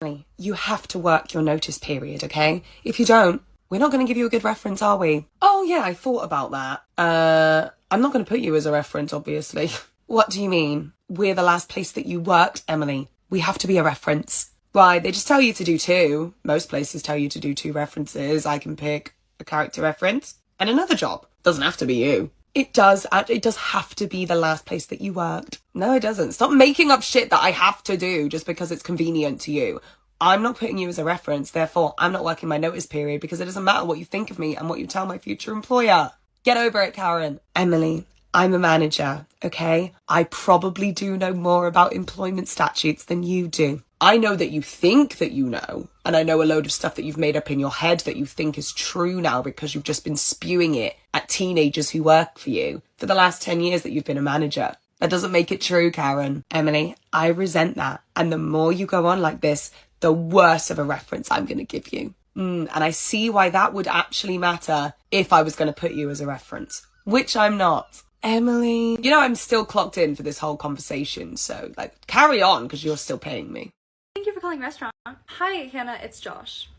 You have to work your notice period, okay? If you don't, we're not going to give you a good reference, are we? Oh, yeah, I thought about that. I'm not going to put you as a reference, obviously. What do you mean? We're the last place that you worked, Emily. We have to be a reference. Why? They just tell you to do two. Most places tell you to do two references. I can pick a character reference and another job. Doesn't have to be you. It does. It does have to be the last place that you worked. No, it doesn't. Stop making up shit that I have to do just because it's convenient to you. I'm not putting you as a reference, therefore I'm not working my notice period because it doesn't matter what you think of me and what you tell my future employer. Get over it, Karen. Emily, I'm a manager, okay? I probably do know more about employment statutes than you do. I know that you think that you know, and I know a load of stuff that you've made up in your head that you think is true now because you've just been spewing it at teenagers who work for you for the last 10 years that you've been a manager. That doesn't make it true, Karen. Emily, I resent that. And the more you go on like this, the worse of a reference I'm going to give you. And I see why that would actually matter if I was going to put you as a reference, which I'm not. Emily, you know I'm still clocked in for this whole conversation, so carry on because you're still paying me. Thank you for calling restaurant. Hi, Hannah, it's Josh.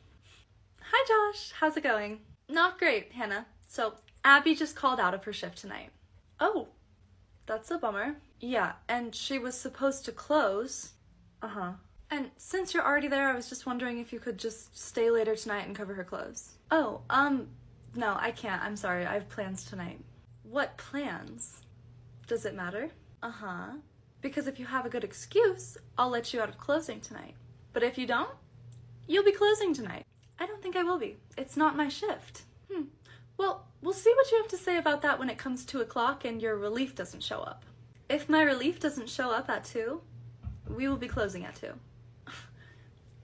Hi, Josh. How's it going? Not great, Hannah. So, Abby just called out of her shift tonight. Oh, that's a bummer. Yeah, and she was supposed to close. Uh-huh. And since you're already there, I was just wondering if you could just stay later tonight and cover her clothes. Oh, no, I can't. I'm sorry. I have plans tonight. What plans? Does it matter? Uh-huh. Because if you have a good excuse, I'll let you out of closing tonight. But if you don't, you'll be closing tonight. I don't think I will be. It's not my shift. Well, we'll see what you have to say about that when it comes 2 o'clock and your relief doesn't show up. If my relief doesn't show up at 2, we will be closing at 2.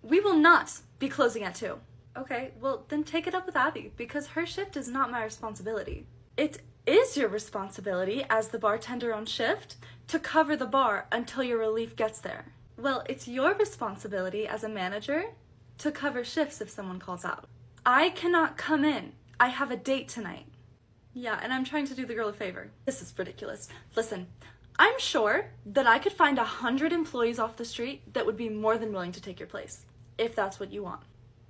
We will not be closing at 2. Okay, well then take it up with Abby because her shift is not my responsibility. It is your responsibility as the bartender on shift to cover the bar until your relief gets there. Well, it's your responsibility as a manager to cover shifts if someone calls out. I cannot come in. I have a date tonight. Yeah, and I'm trying to do the girl a favor. This is ridiculous. Listen, I'm sure that I could find 100 employees off the street that would be more than willing to take your place, if that's what you want.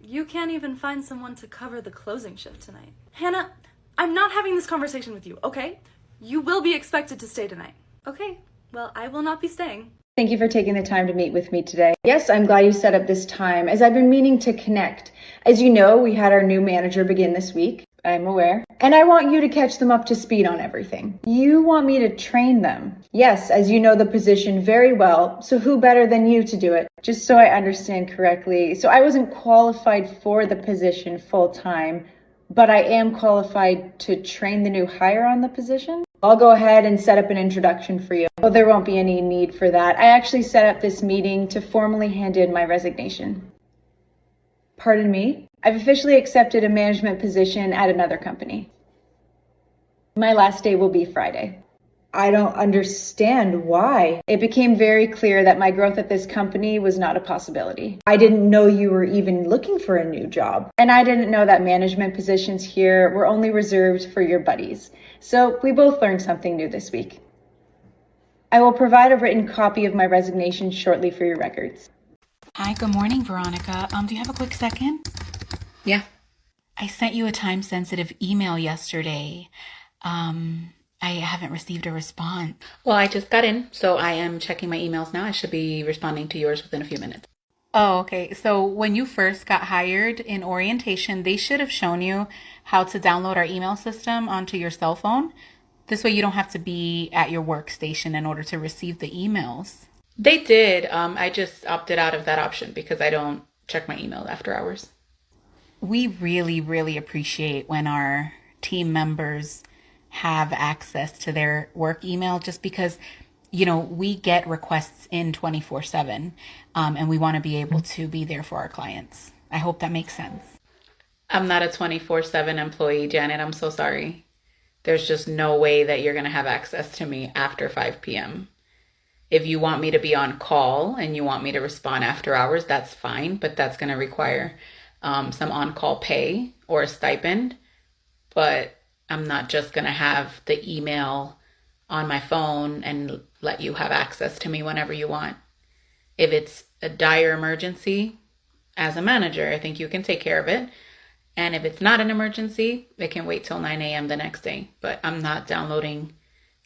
You can't even find someone to cover the closing shift tonight. Hannah, I'm not having this conversation with you, okay? You will be expected to stay tonight. Okay, well, I will not be staying. Thank you for taking the time to meet with me today. Yes, I'm glad you set up this time, as I've been meaning to connect. As you know, we had our new manager begin this week. I'm aware. And I want you to catch them up to speed on everything. You want me to train them. Yes, as you know the position very well, so who better than you to do it? Just so I understand correctly. So I wasn't qualified for the position full time, but I am qualified to train the new hire on the position. I'll go ahead and set up an introduction for you. Oh, there won't be any need for that. I actually set up this meeting to formally hand in my resignation. Pardon me? I've officially accepted a management position at another company. My last day will be Friday. I don't understand why. It became very clear that my growth at this company was not a possibility. I didn't know you were even looking for a new job. And I didn't know that management positions here were only reserved for your buddies. So we both learned something new this week. I will provide a written copy of my resignation shortly for your records. Hi, good morning, Veronica. Do you have a quick second? Yeah. I sent you a time-sensitive email yesterday. I haven't received a response. Well, I just got in, so I am checking my emails now. I should be responding to yours within a few minutes. Oh, okay. So when you first got hired in orientation, they should have shown you how to download our email system onto your cell phone. This way you don't have to be at your workstation in order to receive the emails. They did. I just opted out of that option because I don't check my email after hours. We really, really appreciate when our team members have access to their work email just because, we get requests in 24/7 and we want to be able to be there for our clients. I hope that makes sense. I'm not a 24/7 employee, Janet. I'm so sorry. There's just no way that you're going to have access to me after 5 p.m. If you want me to be on call and you want me to respond after hours, that's fine, but that's going to require some on-call pay or a stipend. But I'm not just going to have the email on my phone and let you have access to me whenever you want. If it's a dire emergency, as a manager, I think you can take care of it. And if it's not an emergency, it can wait till 9 a.m. the next day. But I'm not downloading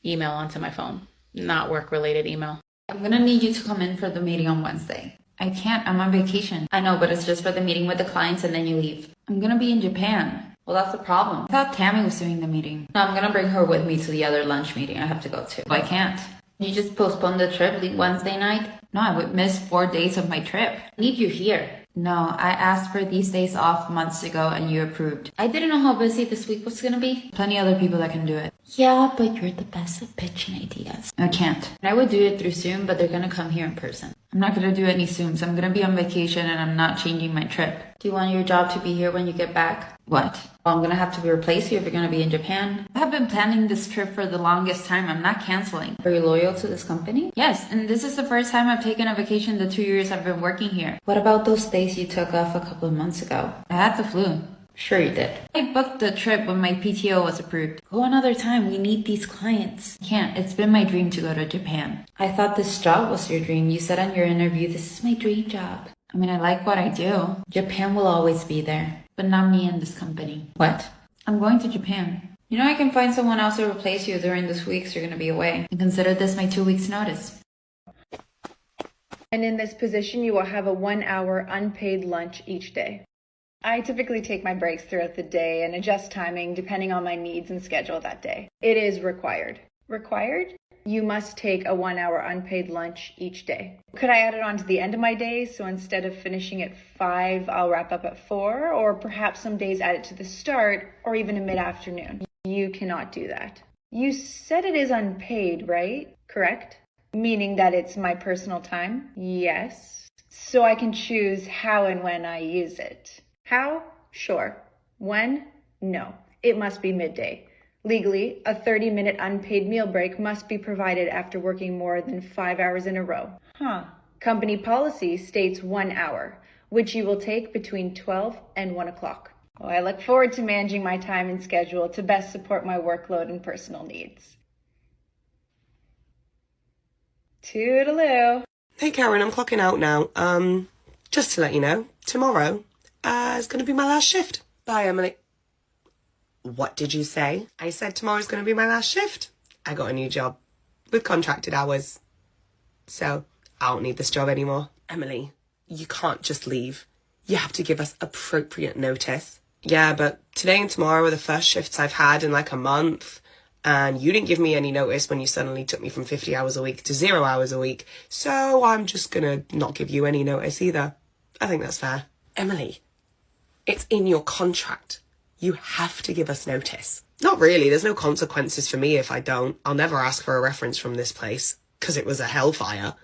email onto my phone, not work-related email. I'm gonna need you to come in for the meeting on Wednesday. I can't, I'm on vacation. I know, but it's just for the meeting with the clients and then you leave. I'm gonna be in Japan. Well, that's the problem. I thought Tammy was doing the meeting. No, I'm gonna bring her with me to the other lunch meeting I have to go to. I can't. You just postponed the trip, leave Wednesday night? No, I would miss 4 days of my trip. I need you here. No, I asked for these days off months ago and you approved. I didn't know how busy this week was gonna be. Plenty other people that can do it. Yeah, but you're the best at pitching ideas. I can't. I would do it through Zoom, but they're gonna come here in person. I'm not gonna do any Zooms. I'm gonna be on vacation and I'm not changing my trip. Do you want your job to be here when you get back? What? Well, I'm gonna have to replace you if you're gonna be in Japan. I have been planning this trip for the longest time. I'm not canceling. Are you loyal to this company? Yes, and this is the first time I've taken a vacation the 2 years I've been working here. What about those days you took off a couple of months ago? I had the flu. Sure you did. I booked the trip when my PTO was approved. Go another time. We need these clients. Can't. It's been my dream to go to Japan. I thought this job was your dream. You said on your interview, this is my dream job. I mean, I like what I do. Japan will always be there, but not me and this company. What? I'm going to Japan. You know, I can find someone else to replace you during this weeks you're going to be away. And consider this my 2 weeks notice. And in this position, you will have a 1 hour unpaid lunch each day. I typically take my breaks throughout the day and adjust timing depending on my needs and schedule that day. It is required. Required? You must take a 1 hour unpaid lunch each day. Could I add it on to the end of my day? So instead of finishing at 5, I'll wrap up at 4, or perhaps some days add it to the start or even in mid-afternoon. You cannot do that. You said it is unpaid, right? Correct? Meaning that it's my personal time? Yes. So I can choose how and when I use it. How? Sure. When? No. It must be midday. Legally, a 30-minute unpaid meal break must be provided after working more than 5 hours in a row. Company policy states 1 hour, which you will take between 12 and 1 o'clock. Well, I look forward to managing my time and schedule to best support my workload and personal needs. Toodaloo. Hey Karen, I'm clocking out now. Just to let you know, tomorrow is going to be my last shift. Bye, Emily. What did you say? I said tomorrow's going to be my last shift. I got a new job with contracted hours. So I don't need this job anymore. Emily, you can't just leave. You have to give us appropriate notice. Yeah, but today and tomorrow are the first shifts I've had in like a month. And you didn't give me any notice when you suddenly took me from 50 hours a week to 0 hours a week. So I'm just going to not give you any notice either. I think that's fair. Emily, it's in your contract. You have to give us notice. Not really. There's no consequences for me if I don't. I'll never ask for a reference from this place because it was a hellfire.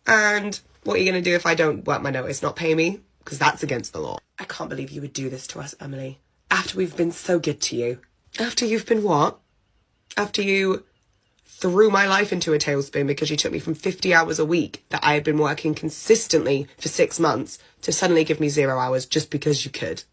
And what are you going to do if I don't work my notice? Not pay me? Because that's against the law. I can't believe you would do this to us, Emily. After we've been so good to you. After you've been what? After you threw my life into a tailspin because you took me from 50 hours a week that I had been working consistently for 6 months to suddenly give me 0 hours just because you could.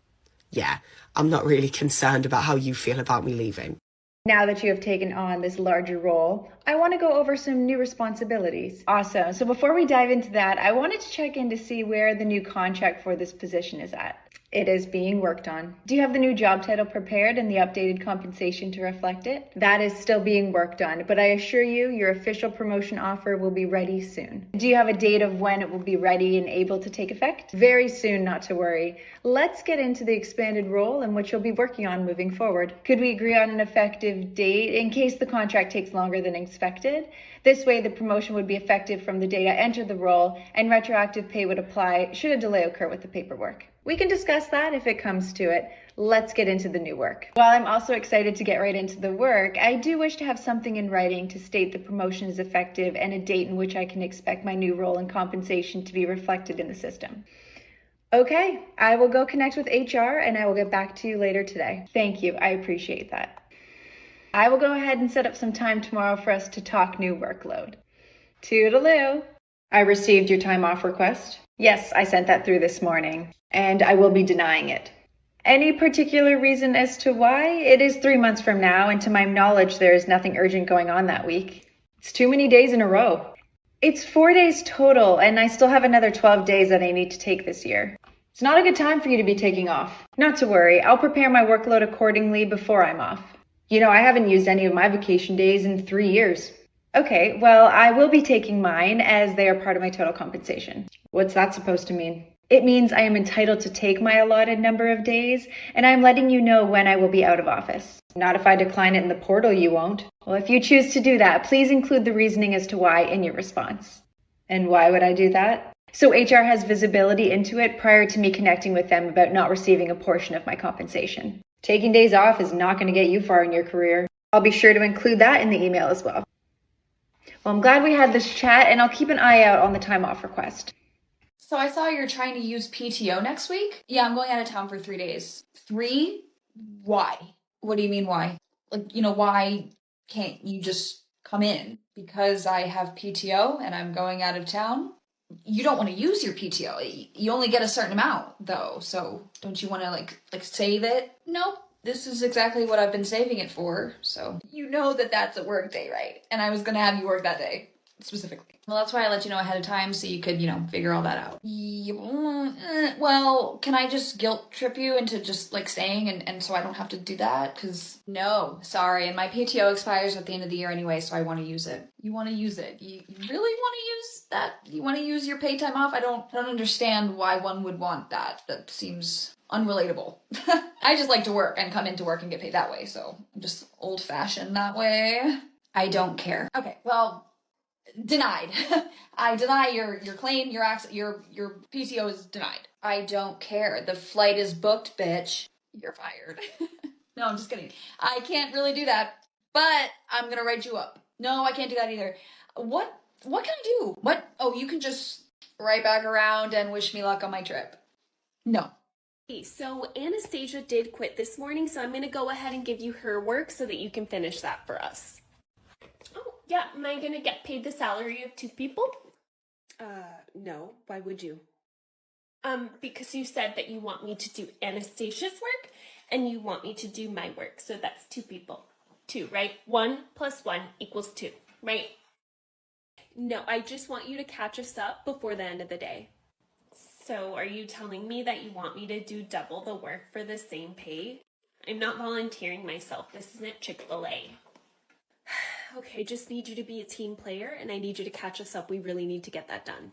Yeah, I'm not really concerned about how you feel about me leaving. Now that you have taken on this larger role, I want to go over some new responsibilities. Awesome. So before we dive into that, I wanted to check in to see where the new contract for this position is at. It is being worked on. Do you have the new job title prepared and the updated compensation to reflect it? That is still being worked on, but I assure you your official promotion offer will be ready soon. Do you have a date of when it will be ready and able to take effect? Very soon, not to worry. Let's get into the expanded role and what you'll be working on moving forward. Could we agree on an effective date in case the contract takes longer than expected? This way, the promotion would be effective from the date I entered the role, and retroactive pay would apply should a delay occur with the paperwork. We can discuss that if it comes to it. Let's get into the new work. While I'm also excited to get right into the work, I do wish to have something in writing to state the promotion is effective and a date in which I can expect my new role and compensation to be reflected in the system. Okay, I will go connect with HR and I will get back to you later today. Thank you, I appreciate that. I will go ahead and set up some time tomorrow for us to talk new workload. Toodaloo. I received your time off request. Yes, I sent that through this morning, and I will be denying it. Any particular reason as to why? It is 3 months from now, and to my knowledge, there is nothing urgent going on that week. It's too many days in a row. It's 4 days total, and I still have another 12 days that I need to take this year. It's not a good time for you to be taking off. Not to worry, I'll prepare my workload accordingly before I'm off. You know, I haven't used any of my vacation days in 3 years. Okay, well, I will be taking mine as they are part of my total compensation. What's that supposed to mean? It means I am entitled to take my allotted number of days, and I'm letting you know when I will be out of office. Not if I decline it in the portal, you won't. Well, if you choose to do that, please include the reasoning as to why in your response. And why would I do that? So HR has visibility into it prior to me connecting with them about not receiving a portion of my compensation. Taking days off is not going to get you far in your career. I'll be sure to include that in the email as well. Well, I'm glad we had this chat, and I'll keep an eye out on the time off request. So I saw you're trying to use PTO next week? Yeah, I'm going out of town for 3 days. 3? Why? What do you mean why? Like, why can't you just come in? Because I have PTO and I'm going out of town? You don't want to use your PTO. You only get a certain amount, though. So don't you want to, like save it? Nope. This is exactly what I've been saving it for. So you know that that's a work day, right? And I was going to have you work that day, specifically. Well, that's why I let you know ahead of time so you could, figure all that out. Well, can I just guilt trip you into just, staying and so I don't have to do that? Because, no, sorry. And my PTO expires at the end of the year anyway, so I want to use it. You want to use it? You really want to use that? You want to use your paid time off? I don't understand why one would want that. That seems unrelatable. I just like to work and come into work and get paid that way, so I'm just old-fashioned that way. I don't care. Okay, well, denied. I deny your claim, your PTO is denied. I don't care. The flight is booked, bitch. You're fired. No, I'm just kidding. I can't really do that, but I'm gonna write you up. No, I can't do that either. What can I do? What? Oh, you can just write back around and wish me luck on my trip. No. Okay, so Anastasia did quit this morning, so I'm going to go ahead and give you her work so that you can finish that for us. Oh, yeah, am I going to get paid the salary of 2 people? No, why would you? Because you said that you want me to do Anastasia's work, and you want me to do my work, so that's 2 people. 2, right? 1 + 1 = 2, right? No, I just want you to catch us up before the end of the day. So are you telling me that you want me to do double the work for the same pay? I'm not volunteering myself. This isn't Chick-fil-A. Okay, I just need you to be a team player, and I need you to catch us up. We really need to get that done.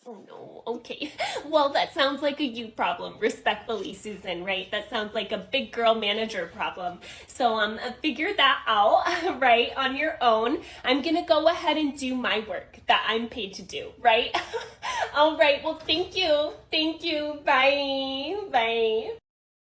Oh no, okay. Well, that sounds like a you problem, respectfully, Susan, right? That sounds like a big girl manager problem. So figure that out, right, on your own. I'm gonna go ahead and do my work that I'm paid to do, right? All right, well, thank you. Thank you. Bye. Bye.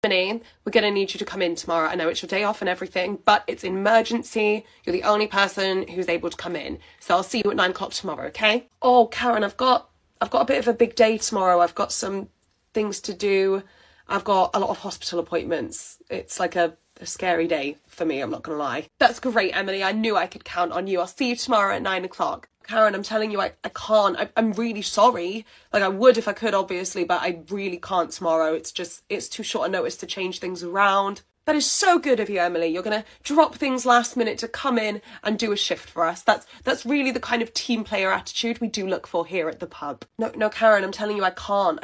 We're going to need you to come in tomorrow. I know it's your day off and everything, but it's an emergency. You're the only person who's able to come in. So I'll see you at 9 o'clock tomorrow, okay? Oh, Karen, I've got a bit of a big day tomorrow. I've got some things to do. I've got a lot of hospital appointments. It's like a scary day for me, I'm not going to lie. That's great, Emily. I knew I could count on you. I'll see you tomorrow at 9 o'clock. Karen, I'm telling you, I can't. I'm really sorry. Like, I would if I could, obviously, but I really can't tomorrow. It's too short a notice to change things around. That is so good of you, Emily. You're going to drop things last minute to come in and do a shift for us. That's really the kind of team player attitude we do look for here at the pub. No, Karen, I'm telling you, I can't.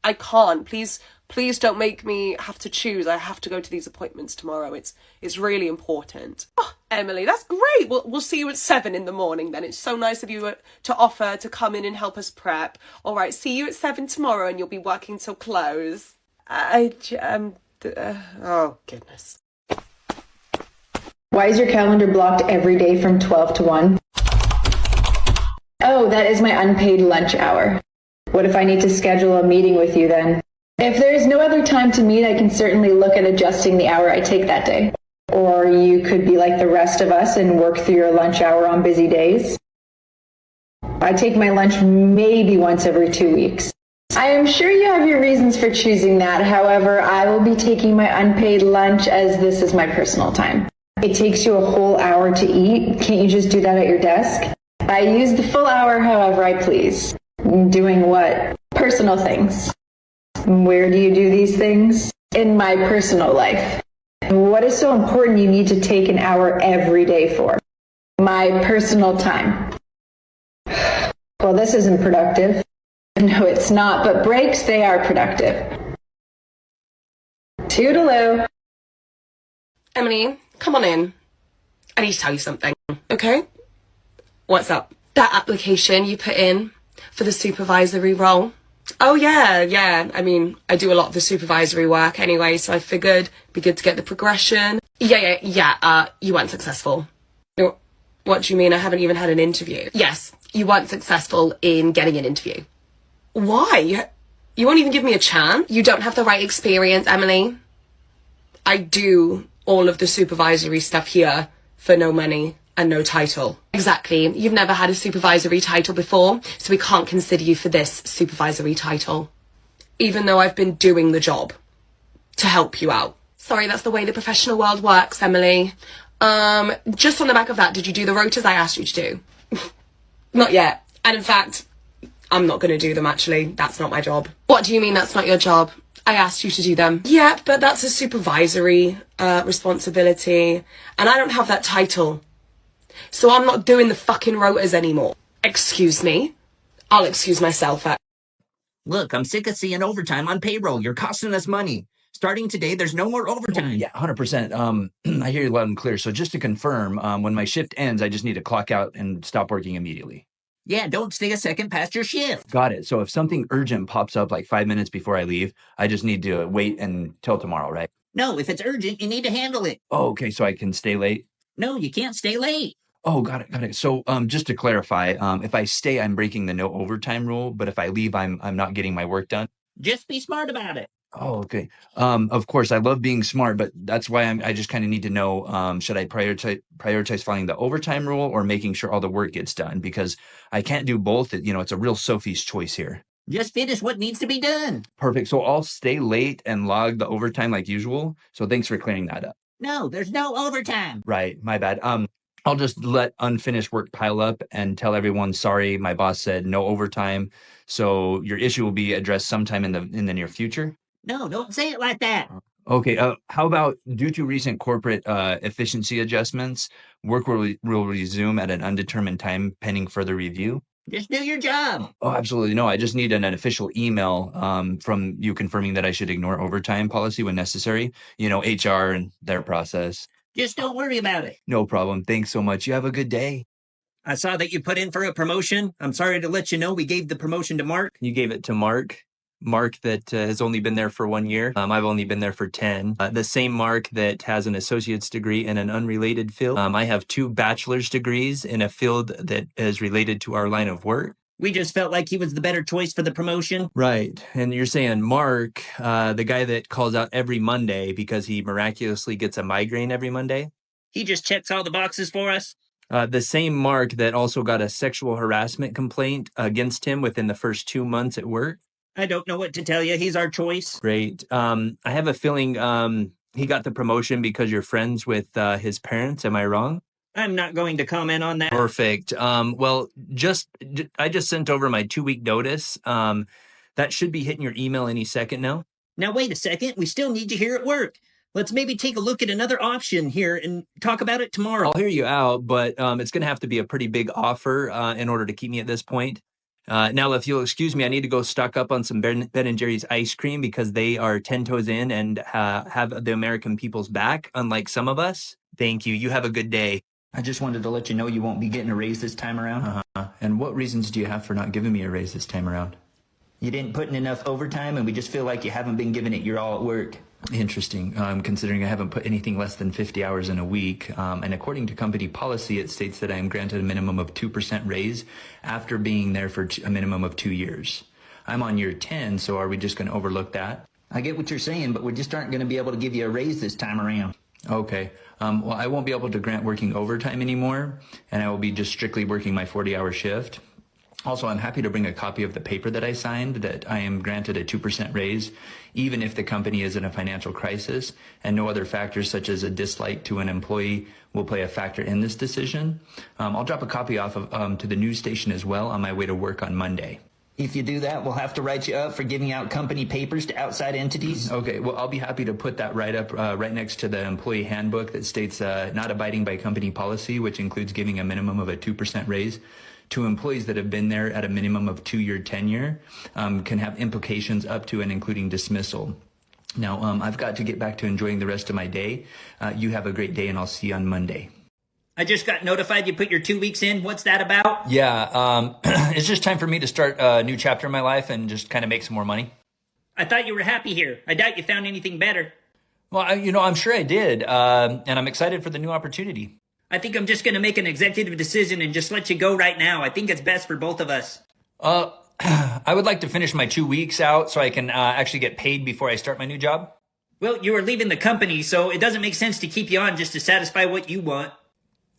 I can't. Please don't make me have to choose. I have to go to these appointments tomorrow. It's really important. Oh, Emily, that's great. We'll see you at 7 in the morning then. It's so nice of you to offer to come in and help us prep. All right, see you at 7 tomorrow, and you'll be working till close. Oh, goodness. Why is your calendar blocked every day from 12 to 1? Oh, that is my unpaid lunch hour. What if I need to schedule a meeting with you then? If there is no other time to meet, I can certainly look at adjusting the hour I take that day. Or you could be like the rest of us and work through your lunch hour on busy days. I take my lunch maybe once every 2 weeks. I am sure you have your reasons for choosing that. However, I will be taking my unpaid lunch as this is my personal time. It takes you a whole hour to eat. Can't you just do that at your desk? I use the full hour however I please. Doing what? Personal things. Where do you do these things? In my personal life. What is so important you need to take an hour every day for? My personal time. Well, this isn't productive. No, it's not, but breaks, they are productive. Toodaloo. Emily, come on in. I need to tell you something, okay? What's up? That application you put in for the supervisory role. Oh, yeah. I mean, I do a lot of the supervisory work anyway, so I figured it'd be good to get the progression. Yeah, you weren't successful. What do you mean? I haven't even had an interview. Yes, you weren't successful in getting an interview. Why? You won't even give me a chance? You don't have the right experience, Emily. I do all of the supervisory stuff here for no money and no title. Exactly. You've never had a supervisory title before, so we can't consider you for this supervisory title. Even though I've been doing the job to help you out. Sorry, that's the way the professional world works, Emily. Just on the back of that, did you do the rotas I asked you to do? Not yet. And in fact, I'm not going to do them, actually. That's not my job. What do you mean that's not your job? I asked you to do them. Yeah, but that's a supervisory responsibility. And I don't have that title. So I'm not doing the fucking rotas anymore. Excuse me. I'll excuse myself. Look, I'm sick of seeing overtime on payroll. You're costing us money. Starting today, there's no more overtime. Yeah, 100%. I hear you loud and clear. So just to confirm, when my shift ends, I just need to clock out and stop working immediately. Yeah, don't stay a second past your shift. Got it. So if something urgent pops up like 5 minutes before I leave, I just need to wait until tomorrow, right? No, if it's urgent, you need to handle it. Oh, okay. So I can stay late? No, you can't stay late. Oh, got it. So just to clarify, if I stay, I'm breaking the no overtime rule. But if I leave, I'm not getting my work done. Just be smart about it. Oh, okay. Of course, I love being smart, but that's why I just kind of need to know, should I prioritize following the overtime rule or making sure all the work gets done? Because I can't do both. It's a real Sophie's choice here. Just finish what needs to be done. Perfect. So I'll stay late and log the overtime like usual. So thanks for clearing that up. No, there's no overtime. Right. My bad. I'll just let unfinished work pile up and tell everyone, sorry, my boss said no overtime. So your issue will be addressed sometime in the near future. No, don't say it like that. Okay. How about due to recent corporate efficiency adjustments, work will resume at an undetermined time pending further review? Just do your job. Oh, absolutely. No, I just need an official email from you confirming that I should ignore overtime policy when necessary. HR and their process. Just don't worry about it. No problem. Thanks so much. You have a good day. I saw that you put in for a promotion. I'm sorry to let you know we gave the promotion to Mark. You gave it to Mark. Mark that has only been there for 1 year. I've only been there for 10. The same Mark that has an associate's degree in an unrelated field. I have 2 bachelor's degrees in a field that is related to our line of work. We just felt like he was the better choice for the promotion. Right. And you're saying Mark, the guy that calls out every Monday because he miraculously gets a migraine every Monday? He just checks all the boxes for us. The same Mark that also got a sexual harassment complaint against him within the first 2 months at work? I don't know what to tell you. He's our choice. Great. I have a feeling he got the promotion because you're friends with his parents. Am I wrong? I'm not going to comment on that. Perfect. Well, I just sent over my 2-week notice. That should be hitting your email any second now. Now, wait a second. We still need you here at work. Let's maybe take a look at another option here and talk about it tomorrow. I'll hear you out, but it's going to have to be a pretty big offer in order to keep me at this point. Now, if you'll excuse me, I need to go stock up on some Ben & Jerry's ice cream because they are 10 toes in and have the American people's back, unlike some of us. Thank you. You have a good day. I just wanted to let you know you won't be getting a raise this time around. And what reasons do you have for not giving me a raise this time around? You didn't put in enough overtime, and we just feel like you haven't been giving it your all at work. Interesting, considering I haven't put anything less than 50 hours in a week. And according to company policy, it states that I am granted a minimum of 2% raise after being there for a minimum of 2 years. I'm on year 10, so are we just going to overlook that? I get what you're saying, but we just aren't going to be able to give you a raise this time around. Okay. Well, I won't be able to grant working overtime anymore, and I will be just strictly working my 40-hour shift. Also, I'm happy to bring a copy of the paper that I signed that I am granted a 2% raise, even if the company is in a financial crisis, and no other factors such as a dislike to an employee will play a factor in this decision. I'll drop a copy off to the news station as well on my way to work on Monday. If you do that, we'll have to write you up for giving out company papers to outside entities. Okay, well, I'll be happy to put that right up right next to the employee handbook that states not abiding by company policy, which includes giving a minimum of a 2% raise to employees that have been there at a minimum of 2-year tenure, can have implications up to and including dismissal. Now, I've got to get back to enjoying the rest of my day. You have a great day, and I'll see you on Monday. I just got notified you put your 2 weeks in. What's that about? Yeah, it's just time for me to start a new chapter in my life and just kind of make some more money. I thought you were happy here. I doubt you found anything better. Well, I'm sure I did, and I'm excited for the new opportunity. I think I'm just going to make an executive decision and just let you go right now. I think it's best for both of us. I would like to finish my 2 weeks out so I can actually get paid before I start my new job. Well, you are leaving the company, so it doesn't make sense to keep you on just to satisfy what you want.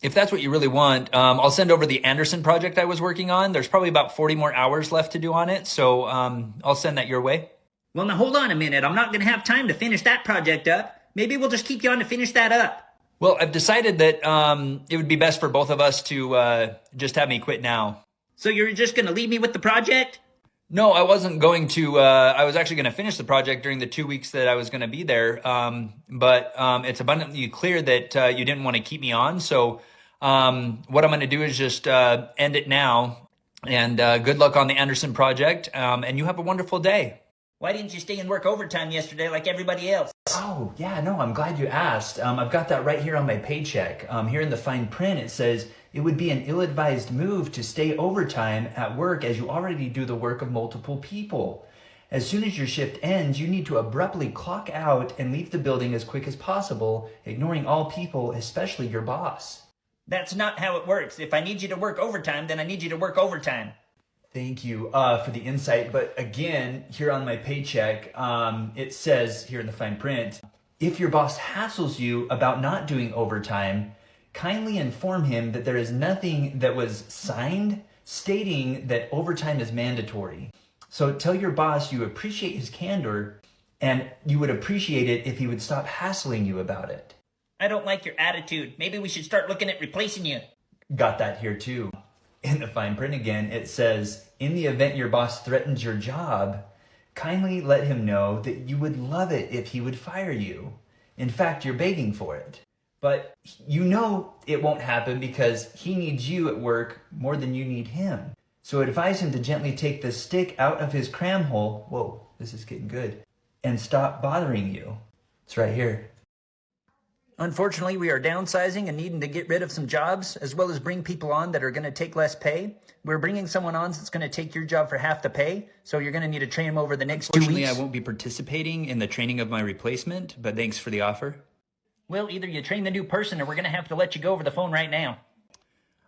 If that's what you really want, I'll send over the Anderson project I was working on. There's probably about 40 more hours left to do on it, so I'll send that your way. Well, now hold on a minute. I'm not going to have time to finish that project up. Maybe we'll just keep you on to finish that up. Well, I've decided that it would be best for both of us to just have me quit now. So you're just going to leave me with the project? No, I wasn't going to. I was actually going to finish the project during the 2 weeks that I was going to be there. But it's abundantly clear that you didn't want to keep me on. So what I'm going to do is just end it now. And good luck on the Anderson project. And you have a wonderful day. Why didn't you stay and work overtime yesterday like everybody else? Oh, yeah, no, I'm glad you asked. I've got that right here on my paycheck. Here in the fine print, it says, it would be an ill-advised move to stay overtime at work as you already do the work of multiple people. As soon as your shift ends, you need to abruptly clock out and leave the building as quick as possible, ignoring all people, especially your boss. That's not how it works. If I need you to work overtime, then I need you to work overtime. Thank you for the insight. But again, here on my paycheck, it says here in the fine print, if your boss hassles you about not doing overtime, kindly inform him that there is nothing that was signed stating that overtime is mandatory. So tell your boss you appreciate his candor and you would appreciate it if he would stop hassling you about it. I don't like your attitude. Maybe we should start looking at replacing you. Got that here too. In the fine print again, it says, in the event your boss threatens your job, kindly let him know that you would love it if he would fire you. In fact, you're begging for it. But you know it won't happen because he needs you at work more than you need him. So advise him to gently take the stick out of his cram hole. Whoa, this is getting good. And stop bothering you. It's right here. Unfortunately, we are downsizing and needing to get rid of some jobs, as well as bring people on that are going to take less pay. We're bringing someone on that's going to take your job for half the pay, so you're going to need to train them over the next 2 weeks. Unfortunately, I won't be participating in the training of my replacement, but thanks for the offer. Well, either you train the new person or we're going to have to let you go over the phone right now.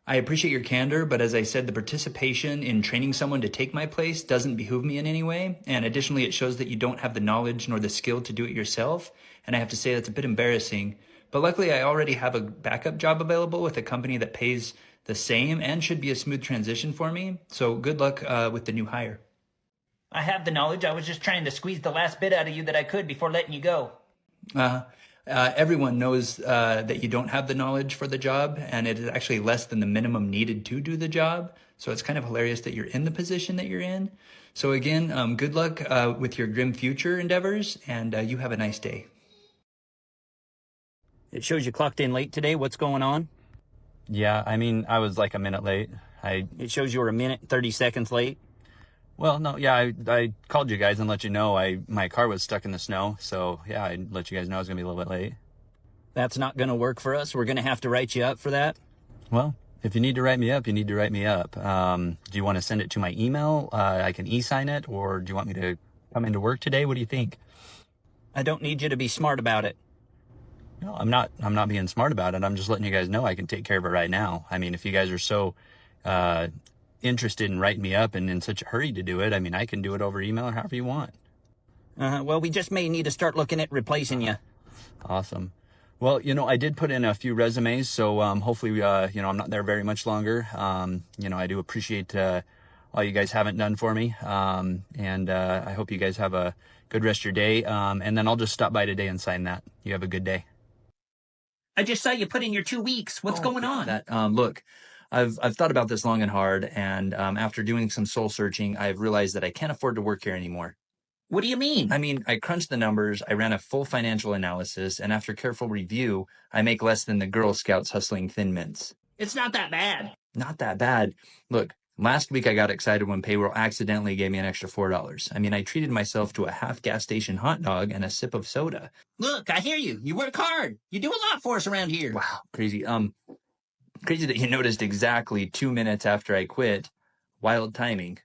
I appreciate your candor, but as I said, the participation in training someone to take my place doesn't behoove me in any way. And additionally, it shows that you don't have the knowledge nor the skill to do it yourself. And I have to say that's a bit embarrassing. But luckily, I already have a backup job available with a company that pays the same and should be a smooth transition for me. So good luck with the new hire. I have the knowledge. I was just trying to squeeze the last bit out of you that I could before letting you go. Everyone knows that you don't have the knowledge for the job, and it is actually less than the minimum needed to do the job. So it's kind of hilarious that you're in the position that you're in. So again, good luck with your grim future endeavors, and you have a nice day. It shows you clocked in late today. What's going on? Yeah, I mean, I was like a minute late. It shows you were a minute, 30 seconds late. Well, no, yeah, I called you guys and let you know my car was stuck in the snow. So, yeah, I let you guys know I was going to be a little bit late. That's not going to work for us. We're going to have to write you up for that. Well, if you need to write me up, you need to write me up. Do you want to send it to my email? I can e-sign it, or do you want me to come into work today? What do you think? I don't need you to be smart about it. No, I'm not being smart about it. I'm just letting you guys know I can take care of it right now. I mean, if you guys are so interested in writing me up and in such a hurry to do it, I mean, I can do it over email or however you want. Well, we just may need to start looking at replacing you. Awesome. Well, I did put in a few resumes, so hopefully, I'm not there very much longer. I do appreciate all you guys haven't done for me, and I hope you guys have a good rest of your day, and then I'll just stop by today and sign that. You have a good day. I just saw you put in your 2 weeks. What's going on? Look, I've thought about this long and hard, and after doing some soul searching, I've realized that I can't afford to work here anymore. What do you mean? I mean, I crunched the numbers, I ran a full financial analysis, and after careful review, I make less than the Girl Scouts hustling Thin Mints. It's not that bad. Not that bad. Look, Last week, I got excited when payroll accidentally gave me an extra $4. I mean, I treated myself to a half gas station hot dog and a sip of soda. Look, I hear you. You work hard. You do a lot for us around here. Wow, crazy. Crazy that you noticed exactly 2 minutes after I quit. Wild timing.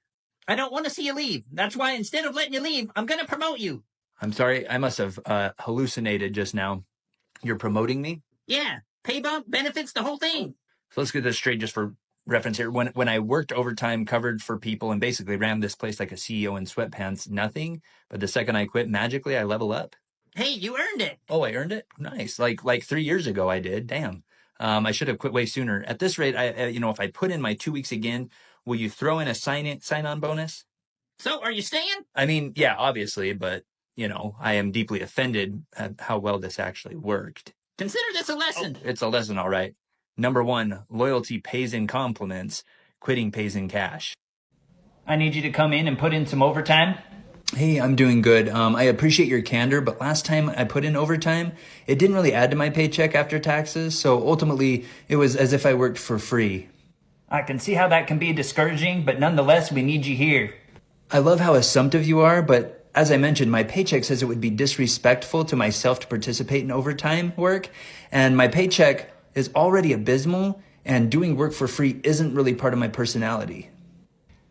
I don't want to see you leave. That's why instead of letting you leave, I'm going to promote you. I'm sorry, I must have hallucinated just now. You're promoting me? Yeah, pay bump, benefits, the whole thing. So let's get this straight just for reference here. When I worked overtime, covered for people, and basically ran this place like a CEO in sweatpants, nothing. But the second I quit, magically I level up. Hey, you earned it. Oh, I earned it? Nice. Like 3 years ago I did. Damn. I should have quit way sooner. At this rate, if I put in my 2 weeks again, will you throw in a sign-on bonus? So, are you staying? I mean, yeah, obviously, but, I am deeply offended at how well this actually worked. Consider this a lesson. Oh, it's a lesson, all right. Number 1, loyalty pays in compliments. Quitting pays in cash. I need you to come in and put in some overtime. Hey, I'm doing good. I appreciate your candor, but last time I put in overtime, it didn't really add to my paycheck after taxes, so ultimately it was as if I worked for free. I can see how that can be discouraging, but nonetheless, we need you here. I love how assumptive you are, but as I mentioned, my paycheck says it would be disrespectful to myself to participate in overtime work, and my paycheck is already abysmal, and doing work for free isn't really part of my personality.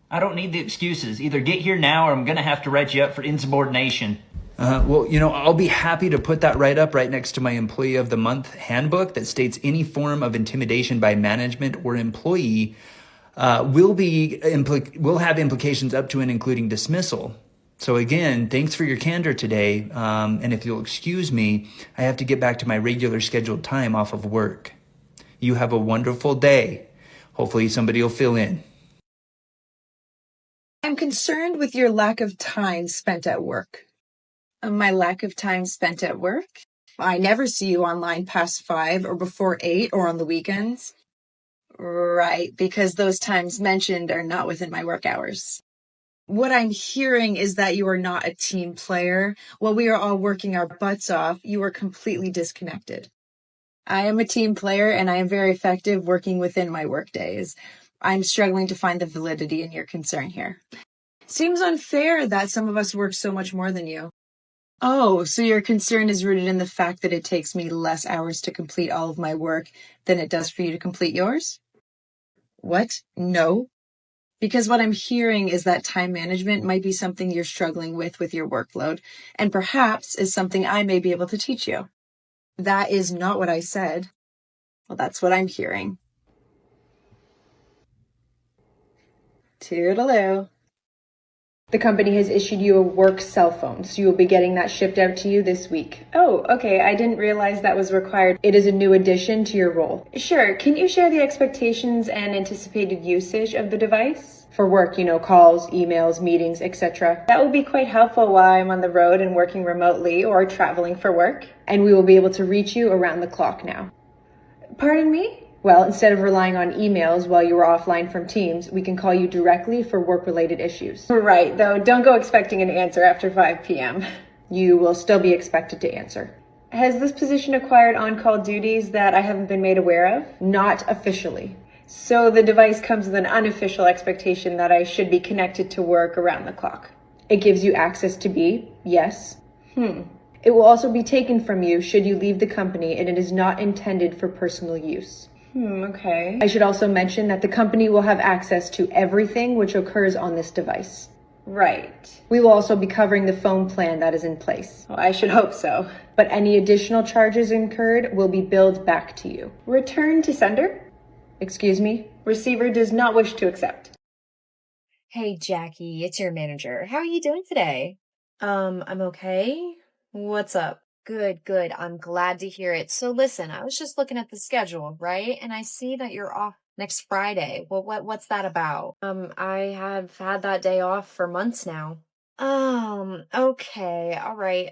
I don't need the excuses. Either get here now or I'm going to have to write you up for insubordination. Well, I'll be happy to put that right up right next to my Employee of the Month handbook that states any form of intimidation by management or employee will have implications up to and including dismissal. So again, thanks for your candor today. And if you'll excuse me, I have to get back to my regular scheduled time off of work. You have a wonderful day. Hopefully somebody will fill in. I'm concerned with your lack of time spent at work. My lack of time spent at work? I never see you online past 5 or before 8 or on the weekends. Right, because those times mentioned are not within my work hours. What I'm hearing is that you are not a team player. While we are all working our butts off, you are completely disconnected. I am a team player and I am very effective working within my work days. I'm struggling to find the validity in your concern here. Seems unfair that some of us work so much more than you. Oh, so your concern is rooted in the fact that it takes me less hours to complete all of my work than it does for you to complete yours? What? No. Because what I'm hearing is that time management might be something you're struggling with your workload, and perhaps is something I may be able to teach you. That is not what I said. Well, that's what I'm hearing. Toodaloo. The company has issued you a work cell phone, so you will be getting that shipped out to you this week. Oh, okay. I didn't realize that was required. It is a new addition to your role. Sure. Can you share the expectations and anticipated usage of the device? For work, calls, emails, meetings, etc. That will be quite helpful while I'm on the road and working remotely or traveling for work. And we will be able to reach you around the clock now. Pardon me? Well, instead of relying on emails while you were offline from Teams, we can call you directly for work-related issues. Right, though don't go expecting an answer after 5 p.m. You will still be expected to answer. Has this position acquired on-call duties that I haven't been made aware of? Not officially. So the device comes with an unofficial expectation that I should be connected to work around the clock. It gives you access to be, yes. It will also be taken from you should you leave the company, and it is not intended for personal use. Okay. I should also mention that the company will have access to everything which occurs on this device. Right. We will also be covering the phone plan that is in place. Well, I should hope so. But any additional charges incurred will be billed back to you. Return to sender? Excuse me? Receiver does not wish to accept. Hey, Jackie, it's your manager. How are you doing today? I'm okay. What's up? Good. I'm glad to hear it. So listen, I was just looking at the schedule, right? And I see that you're off next Friday. Well, what's that about? I have had that day off for months now. Okay. All right.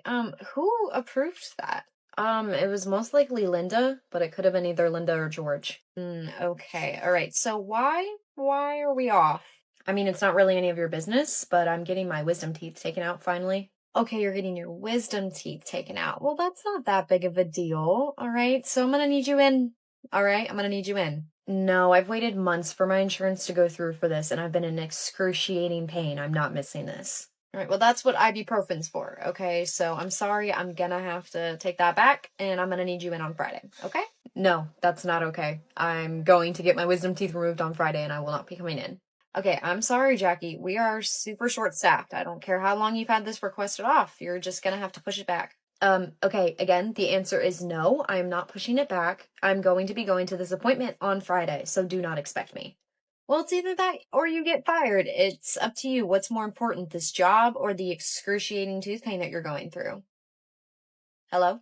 Who approved that? It was most likely Linda, but it could have been either Linda or George. Okay. All right. So why are we off? I mean, it's not really any of your business, but I'm getting my wisdom teeth taken out finally. Okay, you're getting your wisdom teeth taken out. Well, that's not that big of a deal. All right. So I'm going to need you in. All right. I'm going to need you in. No, I've waited months for my insurance to go through for this, and I've been in excruciating pain. I'm not missing this. All right, well, that's what ibuprofen's for, okay? So I'm sorry, I'm gonna have to take that back, and I'm gonna need you in on Friday, okay? No, that's not okay. I'm going to get my wisdom teeth removed on Friday, and I will not be coming in. Okay, I'm sorry, Jackie. We are super short-staffed. I don't care how long you've had this requested off. You're just gonna have to push it back. Okay, again, the answer is no. I am not pushing it back. I'm going to be going to this appointment on Friday, so do not expect me. Well, it's either that or you get fired. It's up to you. What's more important, this job or the excruciating tooth pain that you're going through? Hello?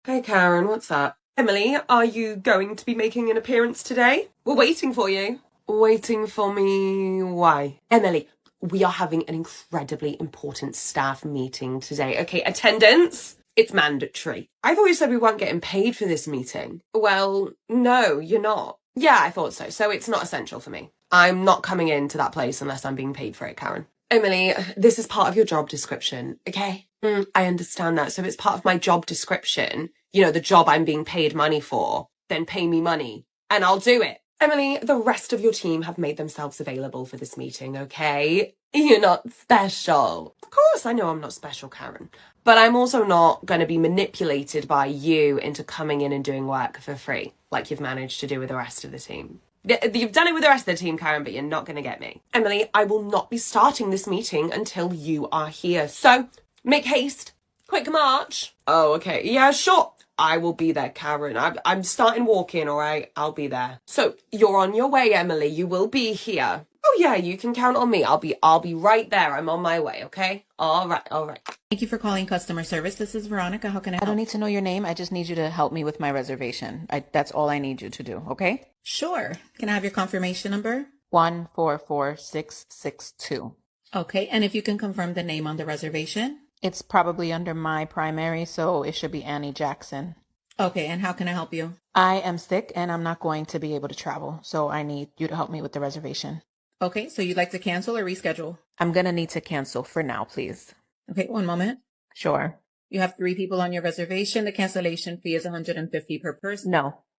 Hey, Karen, what's up? Emily, are you going to be making an appearance today? We're waiting for you. Waiting for me? Why? Emily, we are having an incredibly important staff meeting today. Okay, attendance? It's mandatory. I thought you said we weren't getting paid for this meeting. Well, no, you're not. Yeah, I thought so. So it's not essential for me. I'm not coming into that place unless I'm being paid for it, Karen. Emily, this is part of your job description, okay? I understand that. So if it's part of my job description, you know, the job I'm being paid money for, then pay me money and I'll do it. Emily, the rest of your team have made themselves available for this meeting, okay? You're not special. Of course, I know I'm not special, Karen. But I'm also not going to be manipulated by you into coming in and doing work for free, like you've managed to do with the rest of the team. You've done it with the rest of the team, Karen, but you're not going to get me. Emily, I will not be starting this meeting until you are here. So, make haste. Quick march. Oh, okay. Yeah, sure. I will be there, Karen. I'm starting walking, all right? I'll be there. So, you're on your way, Emily. You will be here. Oh, yeah, you can count on me. I'll be right there. I'm on my way, okay? All right. Thank you for calling customer service. This is Veronica. How can I help? I don't need to know your name. I just need you to help me with my reservation. That's all I need you to do, okay? Sure. Can I have your confirmation number? 144662. Okay, and if you can confirm the name on the reservation? It's probably under my primary, so it should be Annie Jackson. Okay, and how can I help you? I am sick and I'm not going to be able to travel, so I need you to help me with the reservation. Okay, so you'd like to cancel or reschedule? I'm going to need to cancel for now, please. Okay, one moment. Sure. You have 3 people on your reservation. The cancellation fee is $150 per person.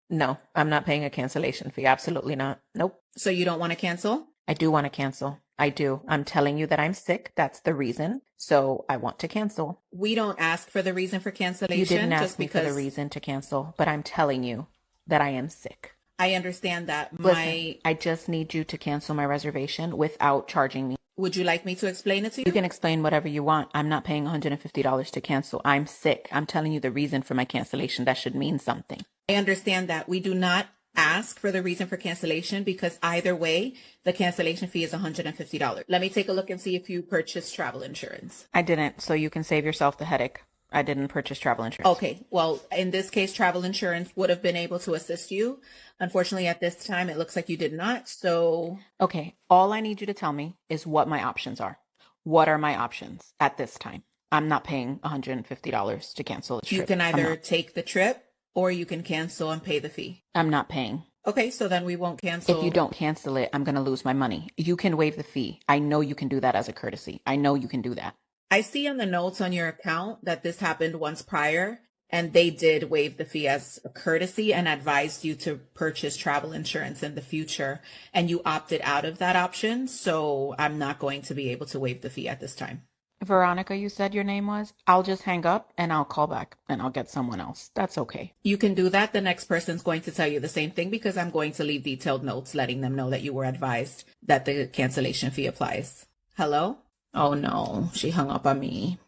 No, I'm not paying a cancellation fee. Absolutely not. Nope. So you don't want to cancel? I do want to cancel. I do. I'm telling you that I'm sick. That's the reason. So I want to cancel. We don't ask for the reason for cancellation. You didn't ask me for the reason to cancel, but I'm telling you that I am sick. I understand that. Listen, I just need you to cancel my reservation without charging me. Would you like me to explain it to you? You can explain whatever you want. I'm not paying $150 to cancel. I'm sick. I'm telling you the reason for my cancellation. That should mean something. I understand that. We do not ask for the reason for cancellation because either way, the cancellation fee is $150. Let me take a look and see if you purchased travel insurance. I didn't, so you can save yourself the headache. I didn't purchase travel insurance. Okay, well, in this case, travel insurance would have been able to assist you. Unfortunately, at this time, it looks like you did not, so... Okay, all I need you to tell me is what my options are. What are my options at this time? I'm not paying $150 to cancel a trip. You can either take the trip or you can cancel and pay the fee. I'm not paying. Okay, so then we won't cancel. If you don't cancel it, I'm going to lose my money. You can waive the fee. I know you can do that as a courtesy. I know you can do that. I see on the notes on your account that this happened once prior, and they did waive the fee as a courtesy and advised you to purchase travel insurance in the future, and you opted out of that option, so I'm not going to be able to waive the fee at this time. Veronica, you said your name was? I'll just hang up and I'll call back and I'll get someone else. That's okay. You can do that. The next person's going to tell you the same thing because I'm going to leave detailed notes letting them know that you were advised that the cancellation fee applies. Hello? Oh no, she hung up on me.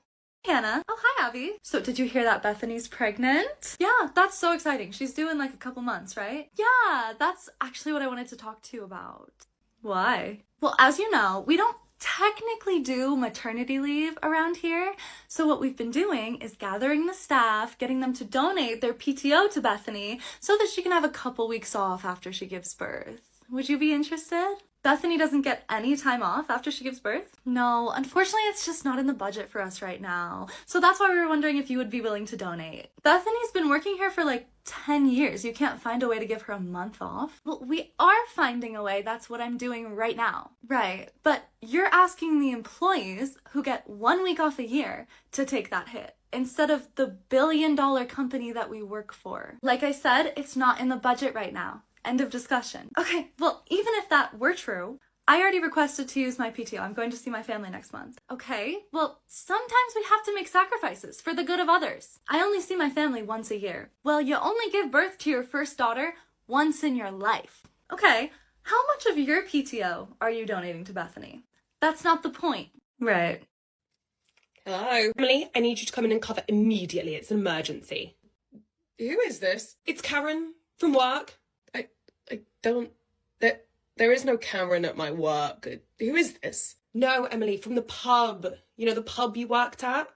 Hannah. Oh, hi, Abby. So did you hear that Bethany's pregnant? Yeah, that's so exciting. She's due in like a couple months, right? Yeah, that's actually what I wanted to talk to you about. Why? Well, as you know, we don't technically do maternity leave around here. So what we've been doing is gathering the staff, getting them to donate their PTO to Bethany so that she can have a couple weeks off after she gives birth. Would you be interested? Bethany doesn't get any time off after she gives birth? No, unfortunately it's just not in the budget for us right now. So that's why we were wondering if you would be willing to donate. Bethany's been working here for like 10 years. You can't find a way to give her a month off? Well, we are finding a way. That's what I'm doing right now. Right, but you're asking the employees who get 1 week off a year to take that hit, instead of the billion-dollar company that we work for. Like I said, it's not in the budget right now. End of discussion. Okay, well, even if that were true, I already requested to use my PTO. I'm going to see my family next month. Okay, well, sometimes we have to make sacrifices for the good of others. I only see my family once a year. Well, you only give birth to your first daughter once in your life. Okay, how much of your PTO are you donating to Bethany? That's not the point. Right. Hello. Emily, I need you to come in and cover immediately. It's an emergency. Who is this? It's Karen from work. I don't... There is no Karen at my work. Who is this? No, Emily, from the pub. You know, the pub you worked at?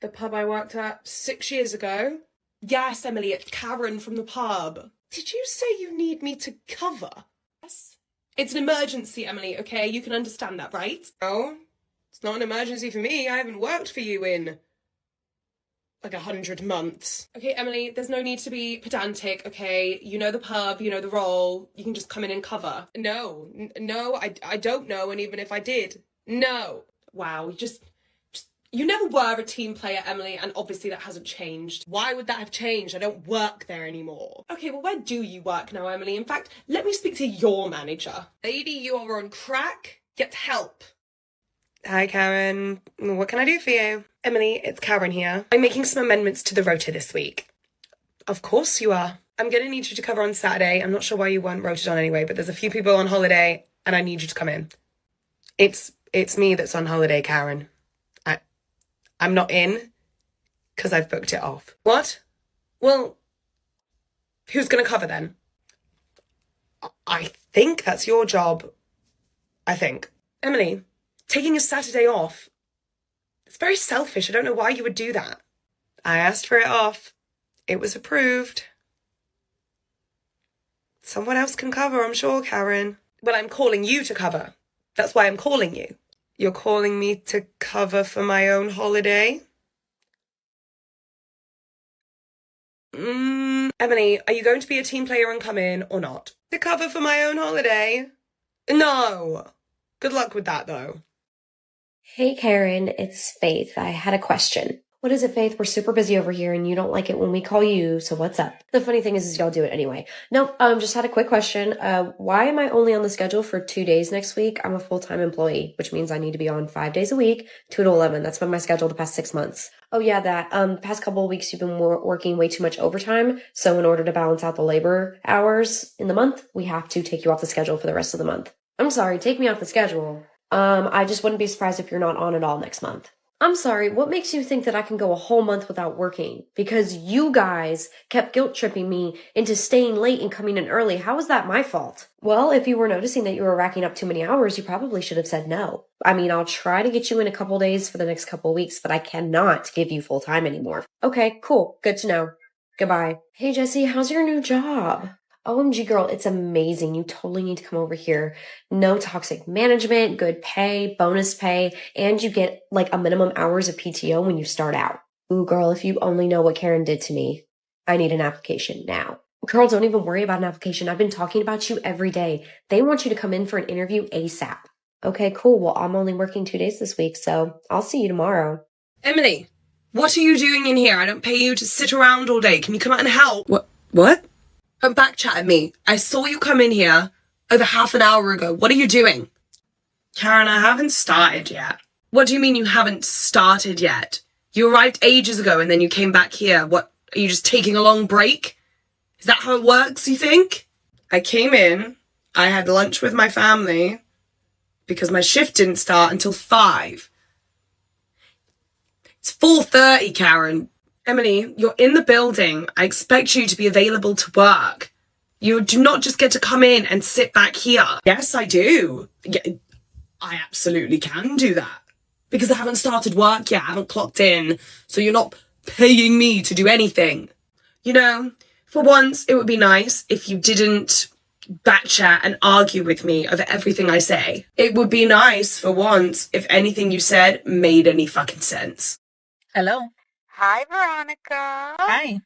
The pub I worked at 6 years ago? Yes, Emily, it's Karen from the pub. Did you say you need me to cover? Yes. It's an emergency, Emily, okay? You can understand that, right? No, it's not an emergency for me. I haven't worked for you in like 100 months. Okay, Emily, there's no need to be pedantic, okay? You know the pub, you know the role. You can just come in and cover. No, I don't know, and even if I did, no. Wow, you never were a team player, Emily, and obviously that hasn't changed. Why would that have changed? I don't work there anymore. Okay, well, where do you work now, Emily? In fact, let me speak to your manager. Lady, you are on crack. Get help. Hi, Karen. What can I do for you? Emily, it's Karen here. I'm making some amendments to the rota this week. Of course you are. I'm going to need you to cover on Saturday. I'm not sure why you weren't rotated on anyway, but there's a few people on holiday, and I need you to come in. It's me that's on holiday, Karen. I'm not in because I've booked it off. What? Well, who's going to cover then? I think that's your job. I think. Emily, taking a Saturday off, it's very selfish. I don't know why you would do that. I asked for it off. It was approved. Someone else can cover, I'm sure, Karen. Well, I'm calling you to cover. That's why I'm calling you. You're calling me to cover for my own holiday? Emily, are you going to be a team player and come in or not? To cover for my own holiday? No. Good luck with that, though. Hey, Karen, it's Faith. I had a question. What is it, Faith? We're super busy over here and you don't like it when we call you, so what's up? The funny thing is y'all do it anyway. No, just had a quick question. Why am I only on the schedule for 2 days next week? I'm a full-time employee, which means I need to be on 5 days a week, 2 to 11. That's been my schedule the past 6 months. Oh yeah, that, the past couple of weeks you've been working way too much overtime, so in order to balance out the labor hours in the month, we have to take you off the schedule for the rest of the month. I'm sorry, take me off the schedule. I just wouldn't be surprised if you're not on at all next month. I'm sorry, what makes you think that I can go a whole month without working? Because you guys kept guilt-tripping me into staying late and coming in early. How is that my fault? Well, if you were noticing that you were racking up too many hours, you probably should have said no. I mean, I'll try to get you in a couple days for the next couple weeks, but I cannot give you full-time anymore. Okay, cool. Good to know. Goodbye. Hey, Jessie, how's your new job? OMG, girl, it's amazing. You totally need to come over here. No toxic management, good pay, bonus pay, and you get like a minimum hours of PTO when you start out. Ooh, girl, if you only know what Karen did to me. I need an application now. Girl, don't even worry about an application. I've been talking about you every day. They want you to come in for an interview ASAP. Okay, cool. Well, I'm only working 2 days this week, so I'll see you tomorrow. Emily, what are you doing in here? I don't pay you to sit around all day. Can you come out and help? What? Don't backchat at me. I saw you come in here over half an hour ago. What are you doing? Karen, I haven't started yet. What do you mean you haven't started yet? You arrived ages ago and then you came back here. What, are you just taking a long break? Is that how it works, you think? I came in, I had lunch with my family because my shift didn't start until 5. It's 4:30, Karen. Emily, you're in the building. I expect you to be available to work. You do not just get to come in and sit back here. Yes, I do. Yeah, I absolutely can do that. Because I haven't started work yet. I haven't clocked in. So you're not paying me to do anything. You know, for once, it would be nice if you didn't backchat and argue with me over everything I say. It would be nice for once if anything you said made any fucking sense. Hello. Hi, Veronica. Hi.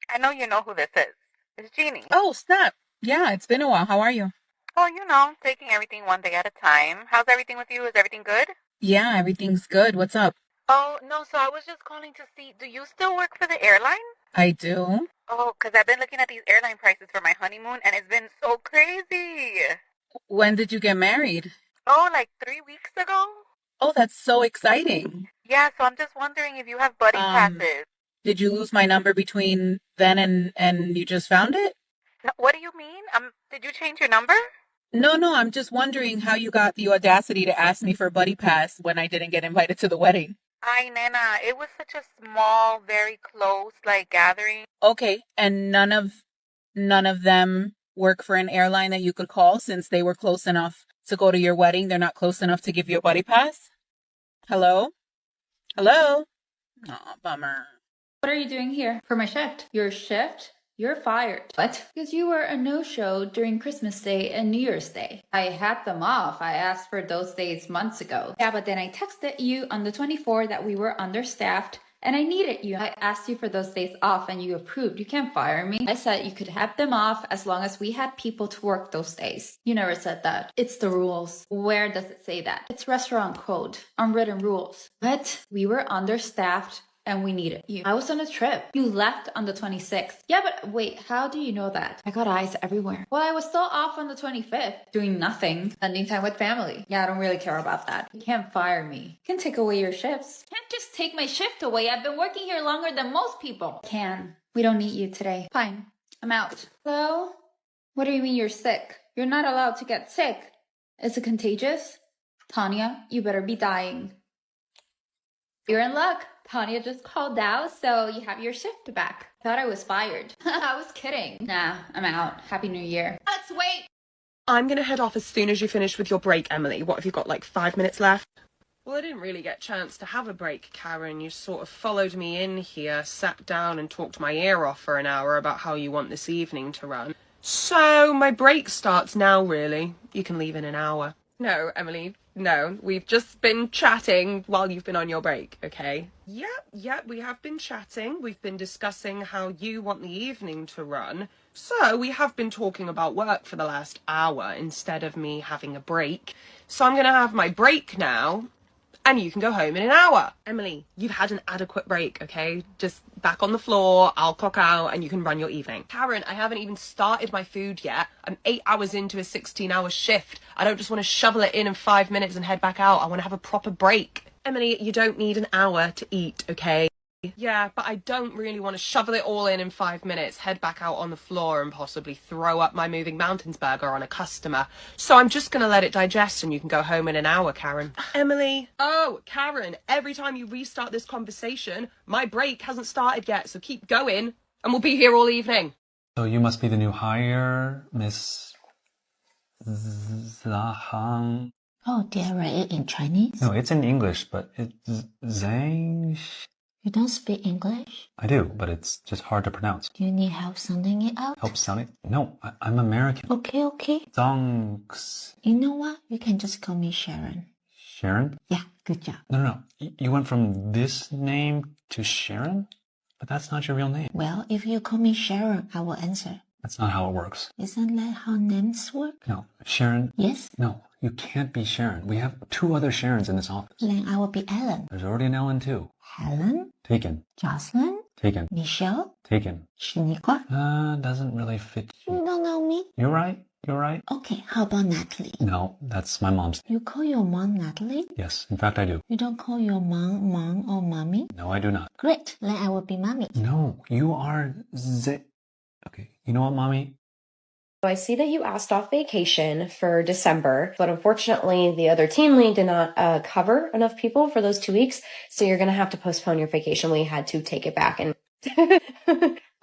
I know you know who this is. It's Jeannie. Oh, snap. Yeah, it's been a while. How are you? Oh, you know, taking everything one day at a time. How's everything with you? Is everything good? Yeah, everything's good. What's up? Oh, no, so I was just calling to see, do you still work for the airline? I do. Oh, because I've been looking at these airline prices for my honeymoon and it's been so crazy. When did you get married? Oh, like 3 weeks ago? Oh, that's so exciting. Yeah, so I'm just wondering if you have buddy passes. Did you lose my number between then and you just found it? What do you mean? Did you change your number? No, I'm just wondering how you got the audacity to ask me for a buddy pass when I didn't get invited to the wedding. Ay, nena, it was such a small, very close, like, gathering. Okay, and none of them work for an airline that you could call since they were close enough to go to your wedding. They're not close enough to give you a buddy pass? Hello? Hello? Aw, bummer. What are you doing here? For my shift. Your shift? You're fired. What? Because you were a no-show during Christmas Day and New Year's Day. I had them off. I asked for those days months ago. Yeah, but then I texted you on the 24th that we were understaffed and I needed you. I asked you for those days off and you approved. You can't fire me. I said you could have them off as long as we had people to work those days. You never said that. It's the rules. Where does it say that? It's restaurant code, unwritten rules. But we were understaffed and we needed you. I was on a trip. You left on the 26th. Yeah, but wait, how do you know that? I got eyes everywhere. Well, I was still off on the 25th, doing nothing, spending time with family. Yeah, I don't really care about that. You can't fire me. You can take away your shifts. Can't just take my shift away. I've been working here longer than most people. Can. We don't need you today. Fine. I'm out. Hello? What do you mean you're sick? You're not allowed to get sick. Is it contagious? Tanya, you better be dying. You're in luck. Tanya just called out, so you have your shift back. Thought I was fired. I was kidding. Nah, I'm out. Happy New Year. Let's wait. I'm going to head off as soon as you finish with your break, Emily. What have you got, like 5 minutes left? Well, I didn't really get a chance to have a break, Karen. You sort of followed me in here, sat down and talked my ear off for an hour about how you want this evening to run. So, my break starts now, really. You can leave in an hour. No, Emily, no. We've just been chatting while you've been on your break, okay? Yep, we have been chatting. We've been discussing how you want the evening to run. So, we have been talking about work for the last hour instead of me having a break. So, I'm going to have my break now, and you can go home in an hour. Emily, you've had an adequate break, okay? Just back on the floor, I'll clock out, and you can run your evening. Karen, I haven't even started my food yet. I'm 8 hours into a 16-hour shift. I don't just want to shovel it in 5 minutes and head back out. I want to have a proper break. Emily, you don't need an hour to eat, okay? Yeah, but I don't really want to shovel it all in 5 minutes, head back out on the floor and possibly throw up my Moving Mountains burger on a customer. So I'm just going to let it digest and you can go home in an hour, Karen. Emily. Oh, Karen, every time you restart this conversation, my break hasn't started yet, so keep going and we'll be here all evening. So you must be the new hire, Miss Zhang. Oh, did I write it in Chinese? No, it's in English, but it's Zhang. You don't speak English? I do, but it's just hard to pronounce. Do you need help sounding it out? Help sounding? No, I'm American. Okay. Zongs. You know what? You can just call me Sharon. Sharon? Yeah, good job. No. You went from this name to Sharon? But that's not your real name. Well, if you call me Sharon, I will answer. That's not how it works. Isn't that how names work? No. Sharon? Yes? No, you can't be Sharon. We have 2 other Sharons in this office. Then I will be Ellen. There's already an Ellen too. Helen? Taken. Jocelyn? Taken. Michelle? Taken. Shaniqua? Doesn't really fit you. You don't know me? You're right. Okay, how about Natalie? No, that's my mom's. You call your mom Natalie? Yes, in fact I do. You don't call your mom or mommy? No, I do not. Great, then I will be mommy. No, you are Okay, you know what, mommy? I see that you asked off vacation for December, but unfortunately the other team lead did not cover enough people for those 2 weeks, so you're going to have to postpone your vacation. We had to take it back and...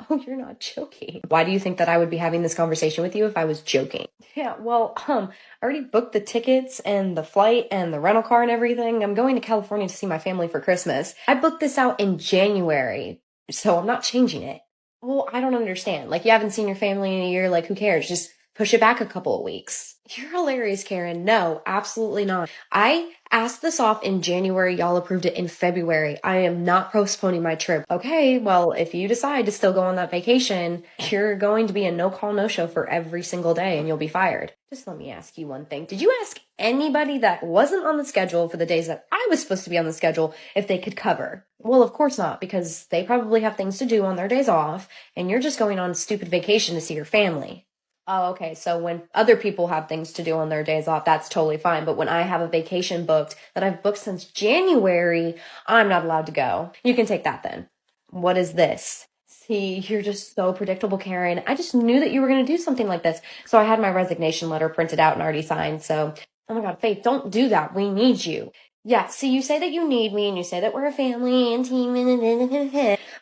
Oh, you're not joking. Why do you think that I would be having this conversation with you if I was joking? Yeah, well, I already booked the tickets and the flight and the rental car and everything. I'm going to California to see my family for Christmas. I booked this out in January, so I'm not changing it. Well, I don't understand. Like, you haven't seen your family in a year, like, who cares? Just push it back a couple of weeks. You're hilarious, Karen. No, absolutely not. I asked this off in January. Y'all approved it in February. I am not postponing my trip. Okay, well, if you decide to still go on that vacation, you're going to be a no-call, no-show for every single day and you'll be fired. Just let me ask you one thing. Did you ask anybody that wasn't on the schedule for the days that I was supposed to be on the schedule if they could cover. Well, of course not, because they probably have things to do on their days off, and you're just going on a stupid vacation to see your family. Oh, okay. So when other people have things to do on their days off, that's totally fine. But when I have a vacation booked that I've booked since January, I'm not allowed to go. You can take that then. What is this? See, you're just so predictable, Karen. I just knew that you were going to do something like this. So I had my resignation letter printed out and already signed. So, oh my God, Faith, don't do that. We need you. Yeah, see, you say that you need me and you say that we're a family and team,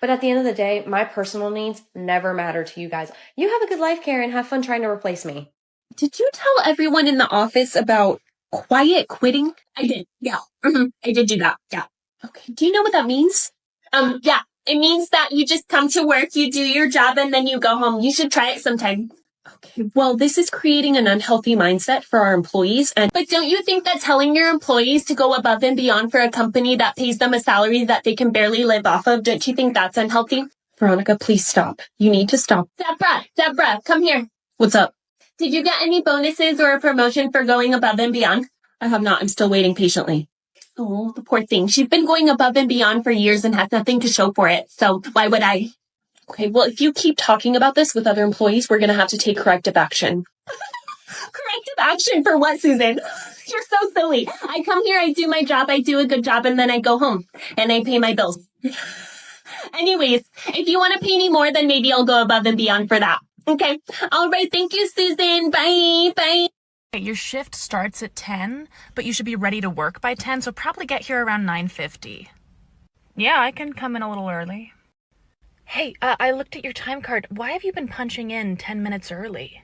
but at the end of the day, my personal needs never matter to you guys. You have a good life, Karen. Have fun trying to replace me. Did you tell everyone in the office about quiet quitting? I did. Yeah. I did do that. Yeah. Okay. Do you know what that means? Yeah. It means that you just come to work, you do your job, and then you go home. You should try it sometime. Okay, well, this is creating an unhealthy mindset for our employees. But don't you think that telling your employees to go above and beyond for a company that pays them a salary that they can barely live off of, don't you think that's unhealthy? Veronica, please stop. You need to stop. Deborah, come here. What's up? Did you get any bonuses or a promotion for going above and beyond? I have not. I'm still waiting patiently. Oh, the poor thing. She's been going above and beyond for years and has nothing to show for it. So why would I? Okay, well, if you keep talking about this with other employees, we're going to have to take corrective action. Corrective action for what, Susan? You're so silly. I come here, I do my job, I do a good job, and then I go home and I pay my bills. Anyways, if you want to pay me more, then maybe I'll go above and beyond for that. Okay. All right. Thank you, Susan. Bye. Bye. Your shift starts at 10, but you should be ready to work by 10, so probably get here around 9:50. Yeah, I can come in a little early. Hey, I looked at your time card. Why have you been punching in 10 minutes early?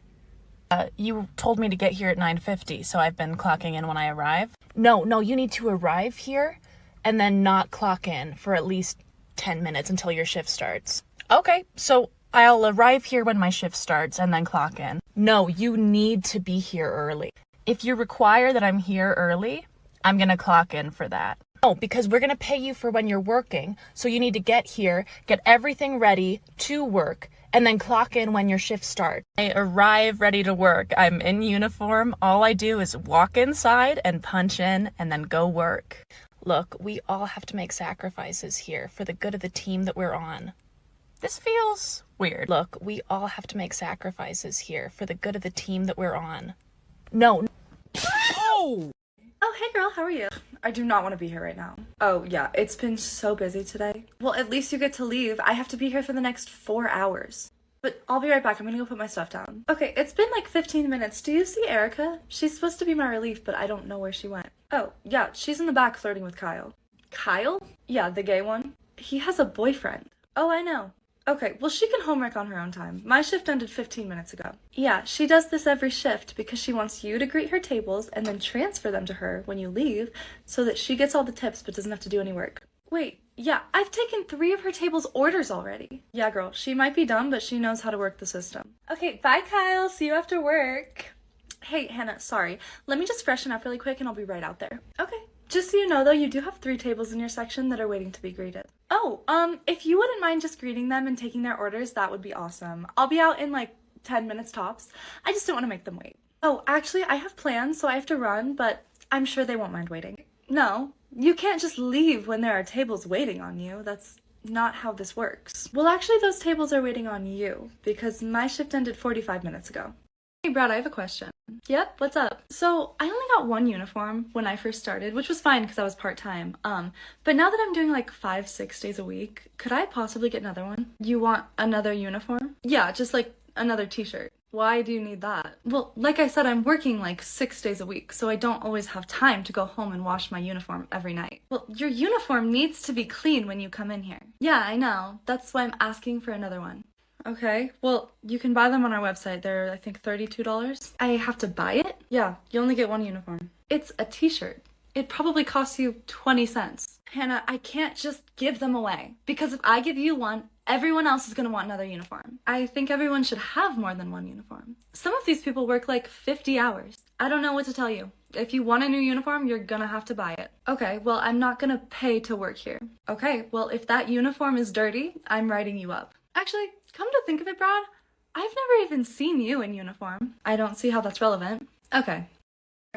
You told me to get here at 9:50, so I've been clocking in when I arrive. No, you need to arrive here and then not clock in for at least 10 minutes until your shift starts. Okay, so I'll arrive here when my shift starts and then clock in. No, you need to be here early. If you require that I'm here early, I'm gonna clock in for that. No, because we're gonna pay you for when you're working, so you need to get here, get everything ready to work, and then clock in when your shift starts. I arrive ready to work. I'm in uniform. All I do is walk inside and punch in and then go work. Look, we all have to make sacrifices here for the good of the team that we're on. This feels weird. Look, we all have to make sacrifices here for the good of the team that we're on. No. Oh, hey girl, how are you? I do not want to be here right now. Oh yeah, it's been so busy today. Well, at least you get to leave. I have to be here for the next 4 hours. But I'll be right back. I'm gonna go put my stuff down. Okay, it's been like 15 minutes. Do you see Erica? She's supposed to be my relief, but I don't know where she went. Oh, yeah, she's in the back flirting with Kyle. Kyle? Yeah, the gay one. He has a boyfriend. Oh, I know. Okay, well, she can homework on her own time. My shift ended 15 minutes ago. Yeah, she does this every shift because she wants you to greet her tables and then transfer them to her when you leave so that she gets all the tips but doesn't have to do any work. Wait, yeah, I've taken 3 of her table's orders already. Yeah, girl, she might be dumb, but she knows how to work the system. Okay, bye, Kyle. See you after work. Hey, Hannah, sorry. Let me just freshen up really quick and I'll be right out there. Okay. Just so you know, though, you do have 3 tables in your section that are waiting to be greeted. Oh, if you wouldn't mind just greeting them and taking their orders, that would be awesome. I'll be out in like 10 minutes tops. I just don't want to make them wait. Oh, actually, I have plans, so I have to run, but I'm sure they won't mind waiting. No, you can't just leave when there are tables waiting on you. That's not how this works. Well, actually, those tables are waiting on you because my shift ended 45 minutes ago. Hey, Brad, I have a question. Yep, what's up? So, I only got 1 uniform when I first started, which was fine because I was part-time. But now that I'm doing like 5-6 days a week, could I possibly get another one? You want another uniform? Yeah, just like another t-shirt. Why do you need that? Well, like I said, I'm working like 6 days a week, so I don't always have time to go home and wash my uniform every night. Well, your uniform needs to be clean when you come in here. Yeah, I know. That's why I'm asking for another one. Okay, well, you can buy them on our website. They're, I think, $32. I have to buy it? Yeah, you only get 1 uniform. It's a t-shirt. It probably costs you 20 cents. Hannah, I can't just give them away. Because if I give you one, everyone else is going to want another uniform. I think everyone should have more than 1 uniform. Some of these people work like 50 hours. I don't know what to tell you. If you want a new uniform, you're gonna have to buy it. Okay, well, I'm not gonna pay to work here. Okay, well, if that uniform is dirty, I'm writing you up. Actually, come to think of it, Brad, I've never even seen you in uniform. I don't see how that's relevant. Okay,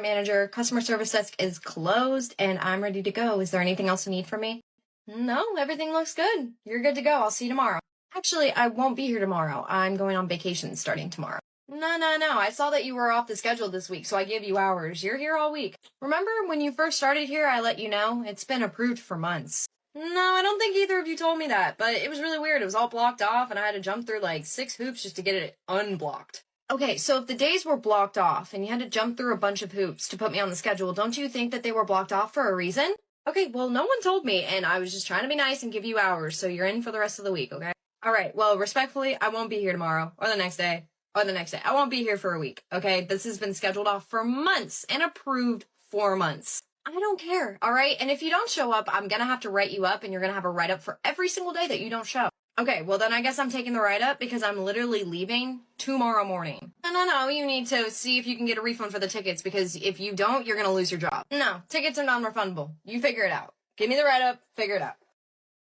Manager, customer service desk is closed and I'm ready to go. Is there anything else you need from me? No, everything looks good. You're good to go. I'll see you tomorrow. Actually, I won't be here tomorrow. I'm going on vacation starting tomorrow. No. I saw that you were off the schedule this week, so I gave you hours. You're here all week. Remember when you first started here, I let you know? It's been approved for months. No, I don't think either of you told me that, but it was really weird. It was all blocked off, and I had to jump through like 6 hoops just to get it unblocked. Okay, so if the days were blocked off and you had to jump through a bunch of hoops to put me on the schedule, don't you think that they were blocked off for a reason? Okay, well, no one told me, and I was just trying to be nice and give you hours, so you're in for the rest of the week, okay? All right, well, respectfully, I won't be here tomorrow, or the next day, or the next day. I won't be here for a week, okay? This has been scheduled off for months and approved for months. I don't care, all right? And if you don't show up, I'm gonna have to write you up, and you're gonna have a write-up for every single day that you don't show. Okay, well then I guess I'm taking the write-up because I'm literally leaving tomorrow morning. No, you need to see if you can get a refund for the tickets because if you don't, you're gonna lose your job. No, tickets are non-refundable. You figure it out. Give me the write-up, figure it out.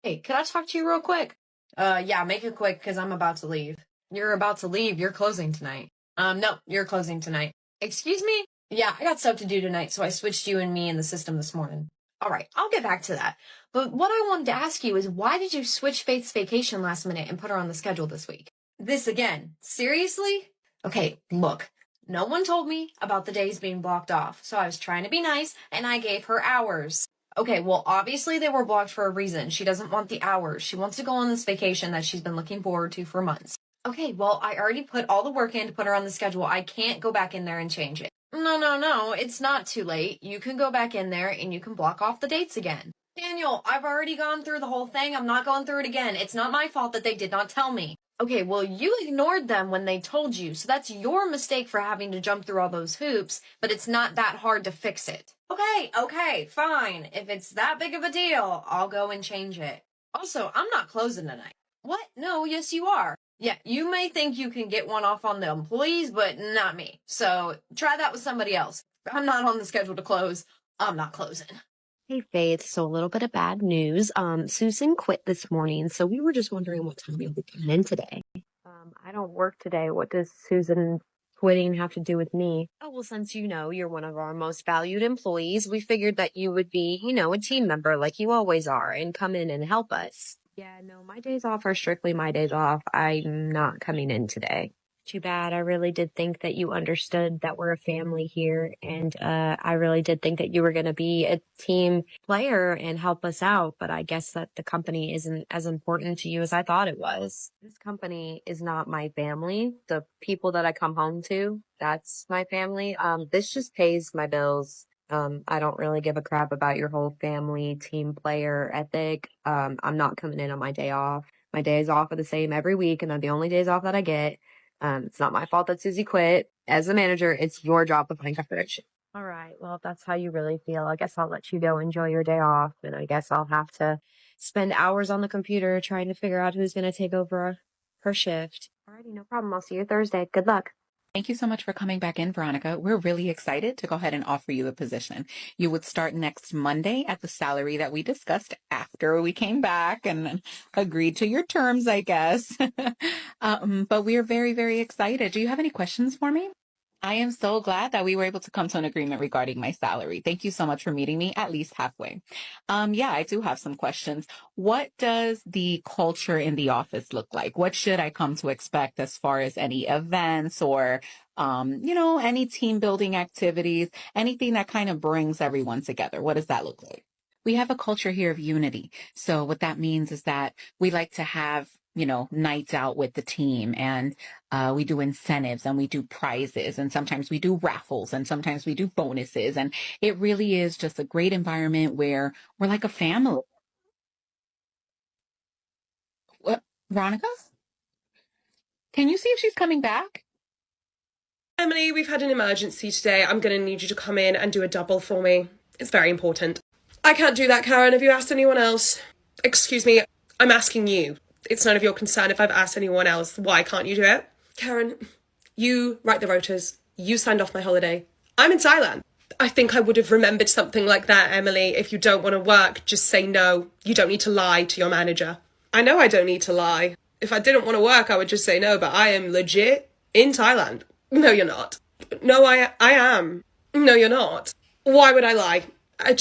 Hey, could I talk to you real quick? Yeah, make it quick because I'm about to leave. You're about to leave, you're closing tonight. No, you're closing tonight. Excuse me? Yeah, I got stuff to do tonight, so I switched you and me in the system this morning. All right, I'll get back to that. But what I wanted to ask you is why did you switch Faith's vacation last minute and put her on the schedule this week? This again. Seriously? Okay, look. No one told me about the days being blocked off, so I was trying to be nice and I gave her hours. Okay, well, obviously they were blocked for a reason. She doesn't want the hours. She wants to go on this vacation that she's been looking forward to for months. Okay, well, I already put all the work in to put her on the schedule. I can't go back in there and change it. No, it's not too late. You can go back in there and you can block off the dates again. Daniel, I've already gone through the whole thing. I'm not going through it again. It's not my fault that they did not tell me. Okay, well, you ignored them when they told you, so that's your mistake for having to jump through all those hoops, but it's not that hard to fix it. Okay, fine. If it's that big of a deal, I'll go and change it. Also, I'm not closing tonight. What? No, yes, you are. Yeah, you may think you can get one off on the employees, but not me. So try that with somebody else. I'm not on the schedule to close. I'm not closing. Hey, Faith. So a little bit of bad news. Susan quit this morning, so we were just wondering what time you'll be coming in today. I don't work today. What does Susan quitting have to do with me? Oh, well, since you know you're one of our most valued employees, we figured that you would be, a team member like you always are and come in and help us. Yeah, no, my days off are strictly my days off. I'm not coming in today. Too bad. I really did think that you understood that we're a family here. And I really did think that you were going to be a team player and help us out. But I guess that the company isn't as important to you as I thought it was. This company is not my family. The people that I come home to, that's my family. This just pays my bills. I don't really give a crap about your whole family team player ethic. I'm not coming in on my day off. My days off are the same every week, and they're the only days off that I get. It's not my fault that Susie quit. As a manager, it's your job to find coverage. All right. Well, if that's how you really feel, I guess I'll let you go enjoy your day off. And I guess I'll have to spend hours on the computer trying to figure out who's going to take over her shift. Alrighty, no problem. I'll see you Thursday. Good luck. Thank you so much for coming back in, Veronica. We're really excited to go ahead and offer you the position. You would start next Monday at the salary that we discussed after we came back and agreed to your terms, I guess. But we are very, very excited. Do you have any questions for me? I am so glad that we were able to come to an agreement regarding my salary. Thank you so much for meeting me at least halfway. Yeah, I do have some questions. What does the culture in the office look like? What should I come to expect as far as any events or, any team building activities, anything that kind of brings everyone together? What does that look like? We have a culture here of unity. So what that means is that we like to have nights out with the team, and we do incentives and we do prizes, and sometimes we do raffles and sometimes we do bonuses. And it really is just a great environment where we're like a family. What, Veronica? Can you see if she's coming back? Emily, we've had an emergency today. I'm going to need you to come in and do a double for me. It's very important. I can't do that, Karen. Have you asked anyone else? Excuse me, I'm asking you. It's none of your concern if I've asked anyone else. Why can't you do it? Karen, you write the rotas. You signed off my holiday. I'm in Thailand. I think I would have remembered something like that, Emily. If you don't want to work, just say no. You don't need to lie to your manager. I know I don't need to lie. If I didn't want to work, I would just say no, but I am legit in Thailand. No, you're not. No, I am. No, you're not. Why would I lie? I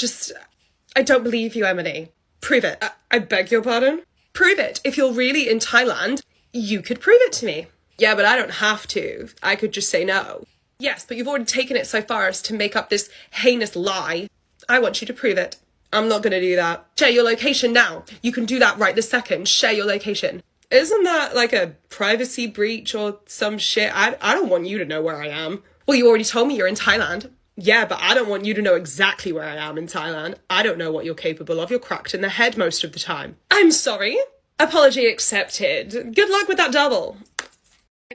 don't believe you, Emily. Prove it. I beg your pardon? Prove it. If you're really in Thailand, you could prove it to me. Yeah, but I don't have to. I could just say no. Yes, but you've already taken it so far as to make up this heinous lie. I want you to prove it. I'm not going to do that. Share your location now. You can do that right this second. Share your location. Isn't that like a privacy breach or some shit? I don't want you to know where I am. Well, you already told me you're in Thailand. Yeah, but I don't want you to know exactly where I am in Thailand. I don't know what you're capable of. You're cracked in the head most of the time. I'm sorry. Apology accepted. Good luck with that double.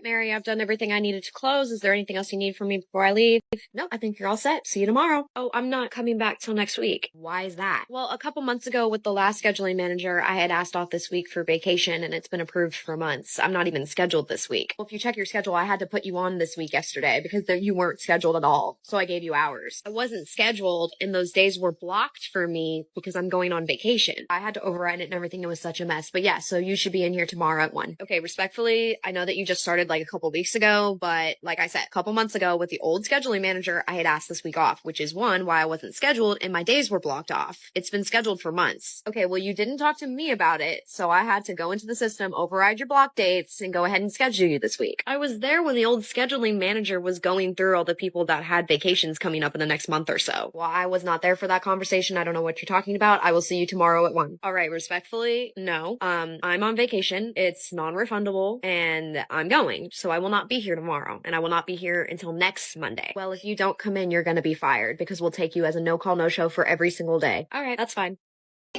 Mary, I've done everything I needed to close. Is there anything else you need from me before I leave? No, I think you're all set. See you tomorrow. Oh, I'm not coming back till next week. Why is that? Well, a couple months ago with the last scheduling manager, I had asked off this week for vacation and it's been approved for months. I'm not even scheduled this week. Well, if you check your schedule, I had to put you on this week yesterday because you weren't scheduled at all. So I gave you hours. I wasn't scheduled and those days were blocked for me because I'm going on vacation. I had to override it and everything. It was such a mess. But yeah, so you should be in here tomorrow at 1. Okay, respectfully, I know that you just started like a couple weeks ago, but like I said, a couple months ago with the old scheduling manager, I had asked this week off, which is one, why I wasn't scheduled and my days were blocked off. It's been scheduled for months. Okay, well, you didn't talk to me about it, so I had to go into the system, override your block dates, and go ahead and schedule you this week. I was there when the old scheduling manager was going through all the people that had vacations coming up in the next month or so. Well, I was not there for that conversation. I don't know what you're talking about. I will see you tomorrow at 1. All right, respectfully, no. I'm on vacation. It's non-refundable, and I'm going, so I will not be here tomorrow, and I will not be here until next Monday. Well, if you don't come in, you're gonna be fired because we'll take you as a no-call, no-show for every single day. All right, that's fine.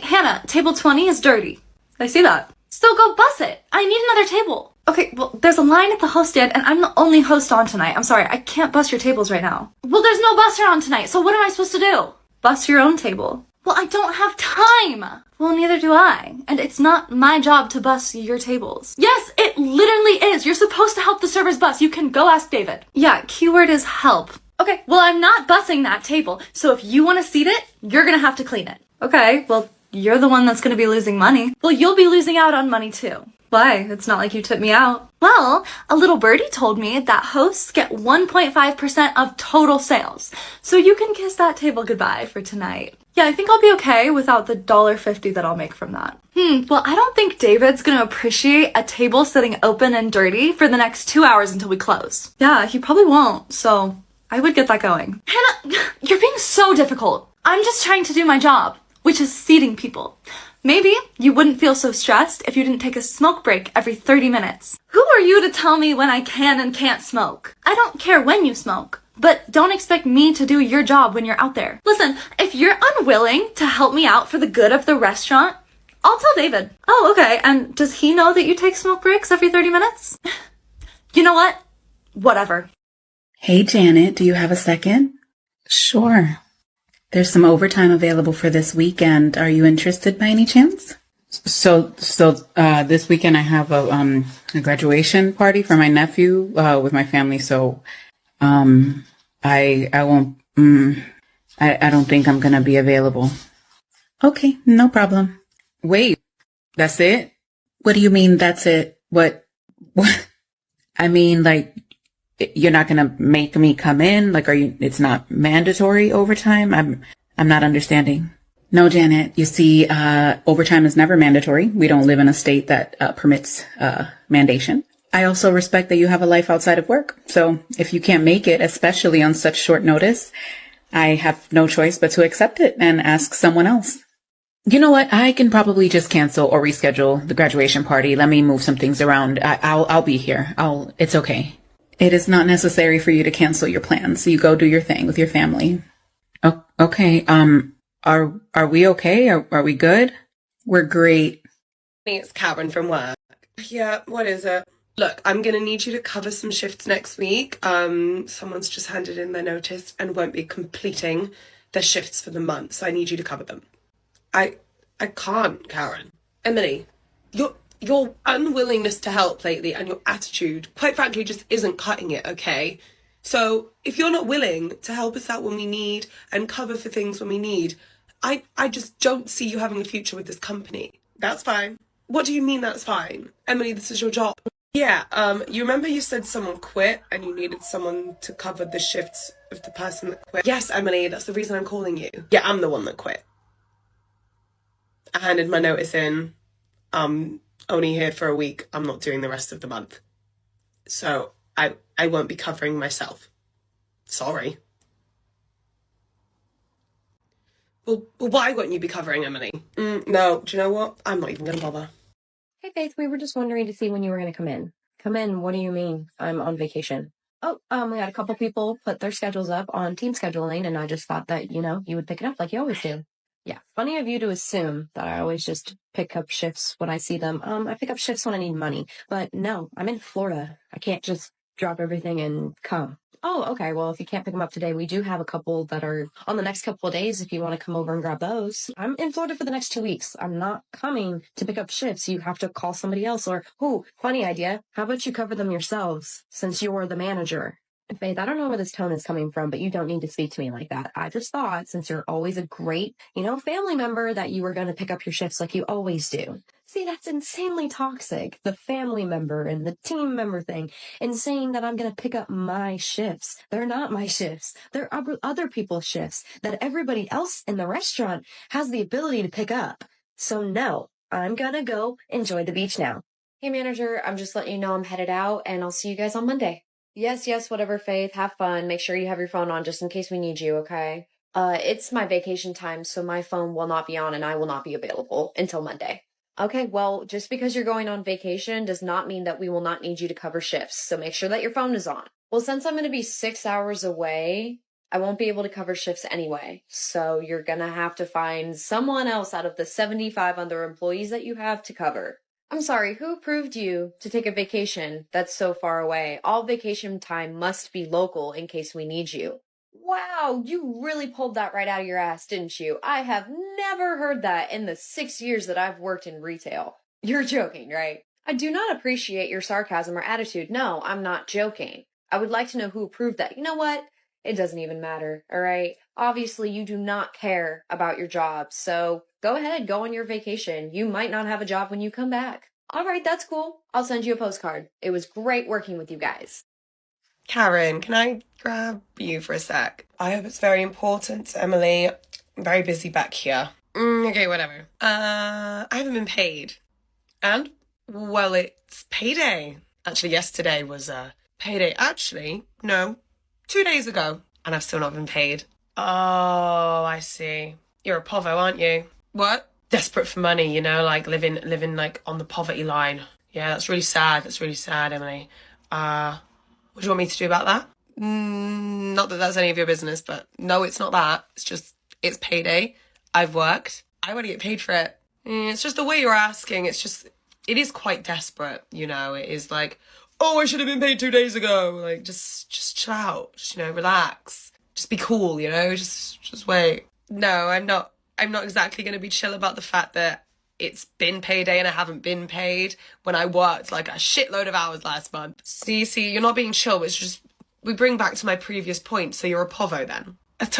Hannah, table 20 is dirty. I see that. So go bus it. I need another table. Okay, well, there's a line at the host stand, and I'm the only host on tonight. I'm sorry, I can't bus your tables right now. Well, there's no busser on tonight, so what am I supposed to do? Bus your own table. Well, I don't have time. Well, neither do I. And it's not my job to bus your tables. Yes, it literally is. You're supposed to help the servers bus. You can go ask David. Yeah, keyword is help. Okay, well, I'm not bussing that table. So if you want to seat it, you're going to have to clean it. Okay, well, you're the one that's going to be losing money. Well, you'll be losing out on money too. Why? It's not like you took me out. Well, a little birdie told me that hosts get 1.5% of total sales. So you can kiss that table goodbye for tonight. Yeah, I think I'll be okay without the $1.50 that I'll make from that. Well, I don't think David's gonna appreciate a table sitting open and dirty for the next 2 hours until we close. Yeah, he probably won't, so I would get that going. Hannah, you're being so difficult. I'm just trying to do my job, which is seating people. Maybe you wouldn't feel so stressed if you didn't take a smoke break every 30 minutes. Who are you to tell me when I can and can't smoke? I don't care when you smoke, but don't expect me to do your job when you're out there. Listen, if you're unwilling to help me out for the good of the restaurant, I'll tell David. Oh, okay, and does he know that you take smoke breaks every 30 minutes? You know what? Whatever. Hey, Janet, do you have a second? Sure. There's some overtime available for this weekend. Are you interested by any chance? So this weekend I have a graduation party for my nephew with my family. So I won't. I don't think I'm gonna be available. Okay, no problem. Wait, that's it? What do you mean that's it? What? I mean, like, you're not gonna make me come in? Like, it's not mandatory overtime? I'm not understanding. No, Janet, you see, overtime is never mandatory. We don't live in a state that permits mandation. I also respect that you have a life outside of work. So if you can't make it, especially on such short notice, I have no choice but to accept it and ask someone else. You know what? I can probably just cancel or reschedule the graduation party. Let me move some things around. I'll be here. It's okay. It is not necessary for you to cancel your plans. You go do your thing with your family. Oh, okay. Are we okay? Are we good? We're great. It's Karen from work. Yeah, what is it? Look, I'm going to need you to cover some shifts next week. Someone's just handed in their notice and won't be completing their shifts for the month, so I need you to cover them. I can't, Karen. Emily, your unwillingness to help lately and your attitude, quite frankly, just isn't cutting it, okay? So if you're not willing to help us out when we need and cover for things when we need, I just don't see you having a future with this company. That's fine. What do you mean that's fine? Emily, this is your job. Yeah, you remember you said someone quit and you needed someone to cover the shifts of the person that quit. Yes, Emily, that's the reason I'm calling you. Yeah, I'm the one that quit. I handed my notice in. I'm only here for a week. I'm not doing the rest of the month. So I won't be covering myself. Sorry. Well, why won't you be covering Emily? No, do you know what? I'm not even going to bother. Hey, Faith, we were just wondering to see when you were going to come in. Come in? What do you mean? I'm on vacation. Oh, we had a couple people put their schedules up on team scheduling, and I just thought that, you would pick it up like you always do. Yeah, funny of you to assume that I always just pick up shifts when I see them. I pick up shifts when I need money, but no, I'm in Florida. I can't just drop everything and come. Oh, okay. Well, if you can't pick them up today, we do have a couple that are on the next couple of days if you want to come over and grab those. I'm in Florida for the next 2 weeks. I'm not coming to pick up shifts. You have to call somebody else or, funny idea. How about you cover them yourselves since you're the manager? Faith, I don't know where this tone is coming from, but you don't need to speak to me like that. I just thought, since you're always a great, family member, that you were going to pick up your shifts like you always do. See, that's insanely toxic. The family member and the team member thing, and saying that I'm going to pick up my shifts. They're not my shifts. They're other people's shifts that everybody else in the restaurant has the ability to pick up. So no, I'm going to go enjoy the beach now. Hey, manager, I'm just letting you know I'm headed out, and I'll see you guys on Monday. Yes, whatever, Faith. Have fun. Make sure you have your phone on just in case we need you, okay? It's my vacation time, so my phone will not be on and I will not be available until Monday. Okay, well, just because you're going on vacation does not mean that we will not need you to cover shifts, so make sure that your phone is on. Well, since I'm going to be 6 hours away, I won't be able to cover shifts anyway, so you're going to have to find someone else out of the 75 other employees that you have to cover. I'm sorry, who approved you to take a vacation that's so far away? All vacation time must be local in case we need you. Wow, you really pulled that right out of your ass, didn't you? I have never heard that in the 6 years that I've worked in retail. You're joking, right? I do not appreciate your sarcasm or attitude. No, I'm not joking. I would like to know who approved that. You know what? It doesn't even matter, all right? Obviously, you do not care about your job, so go ahead, go on your vacation. You might not have a job when you come back. All right, that's cool. I'll send you a postcard. It was great working with you guys. Karen, can I grab you for a sec? I hope it's very important, Emily. I'm very busy back here. Okay, whatever. I haven't been paid. And? Well, it's payday. Actually, yesterday was payday. Actually, no. 2 days ago, and I've still not been paid. Oh, I see. You're a povo, aren't you? What? Desperate for money, like living like on the poverty line. Yeah, that's really sad. That's really sad, Emily. What do you want me to do about that? Not that that's any of your business, but no, it's not that. It's just, it's payday. I've worked. I want to get paid for it. It's just the way you're asking. It is quite desperate, It is like, oh, I should have been paid 2 days ago. Like, just chill out. Just, relax. Just be cool, Just wait. No, I'm not exactly going to be chill about the fact that it's been payday and I haven't been paid when I worked like a shitload of hours last month. See, you're not being chill. It's just, we bring back to my previous point. So you're a povo then. That's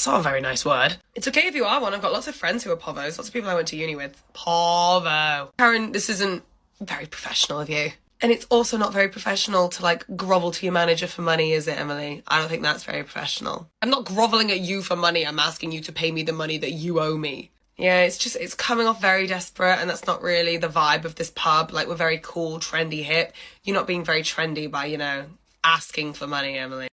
not a very nice word. It's okay if you are one. I've got lots of friends who are povos. Lots of people I went to uni with. Povo. Karen, this isn't very professional of you. And it's also not very professional to grovel to your manager for money, is it, Emily? I don't think that's very professional. I'm not groveling at you for money. I'm asking you to pay me the money that you owe me. Yeah, it's coming off very desperate, and that's not really the vibe of this pub. We're very cool, trendy, hip. You're not being very trendy by, asking for money, Emily.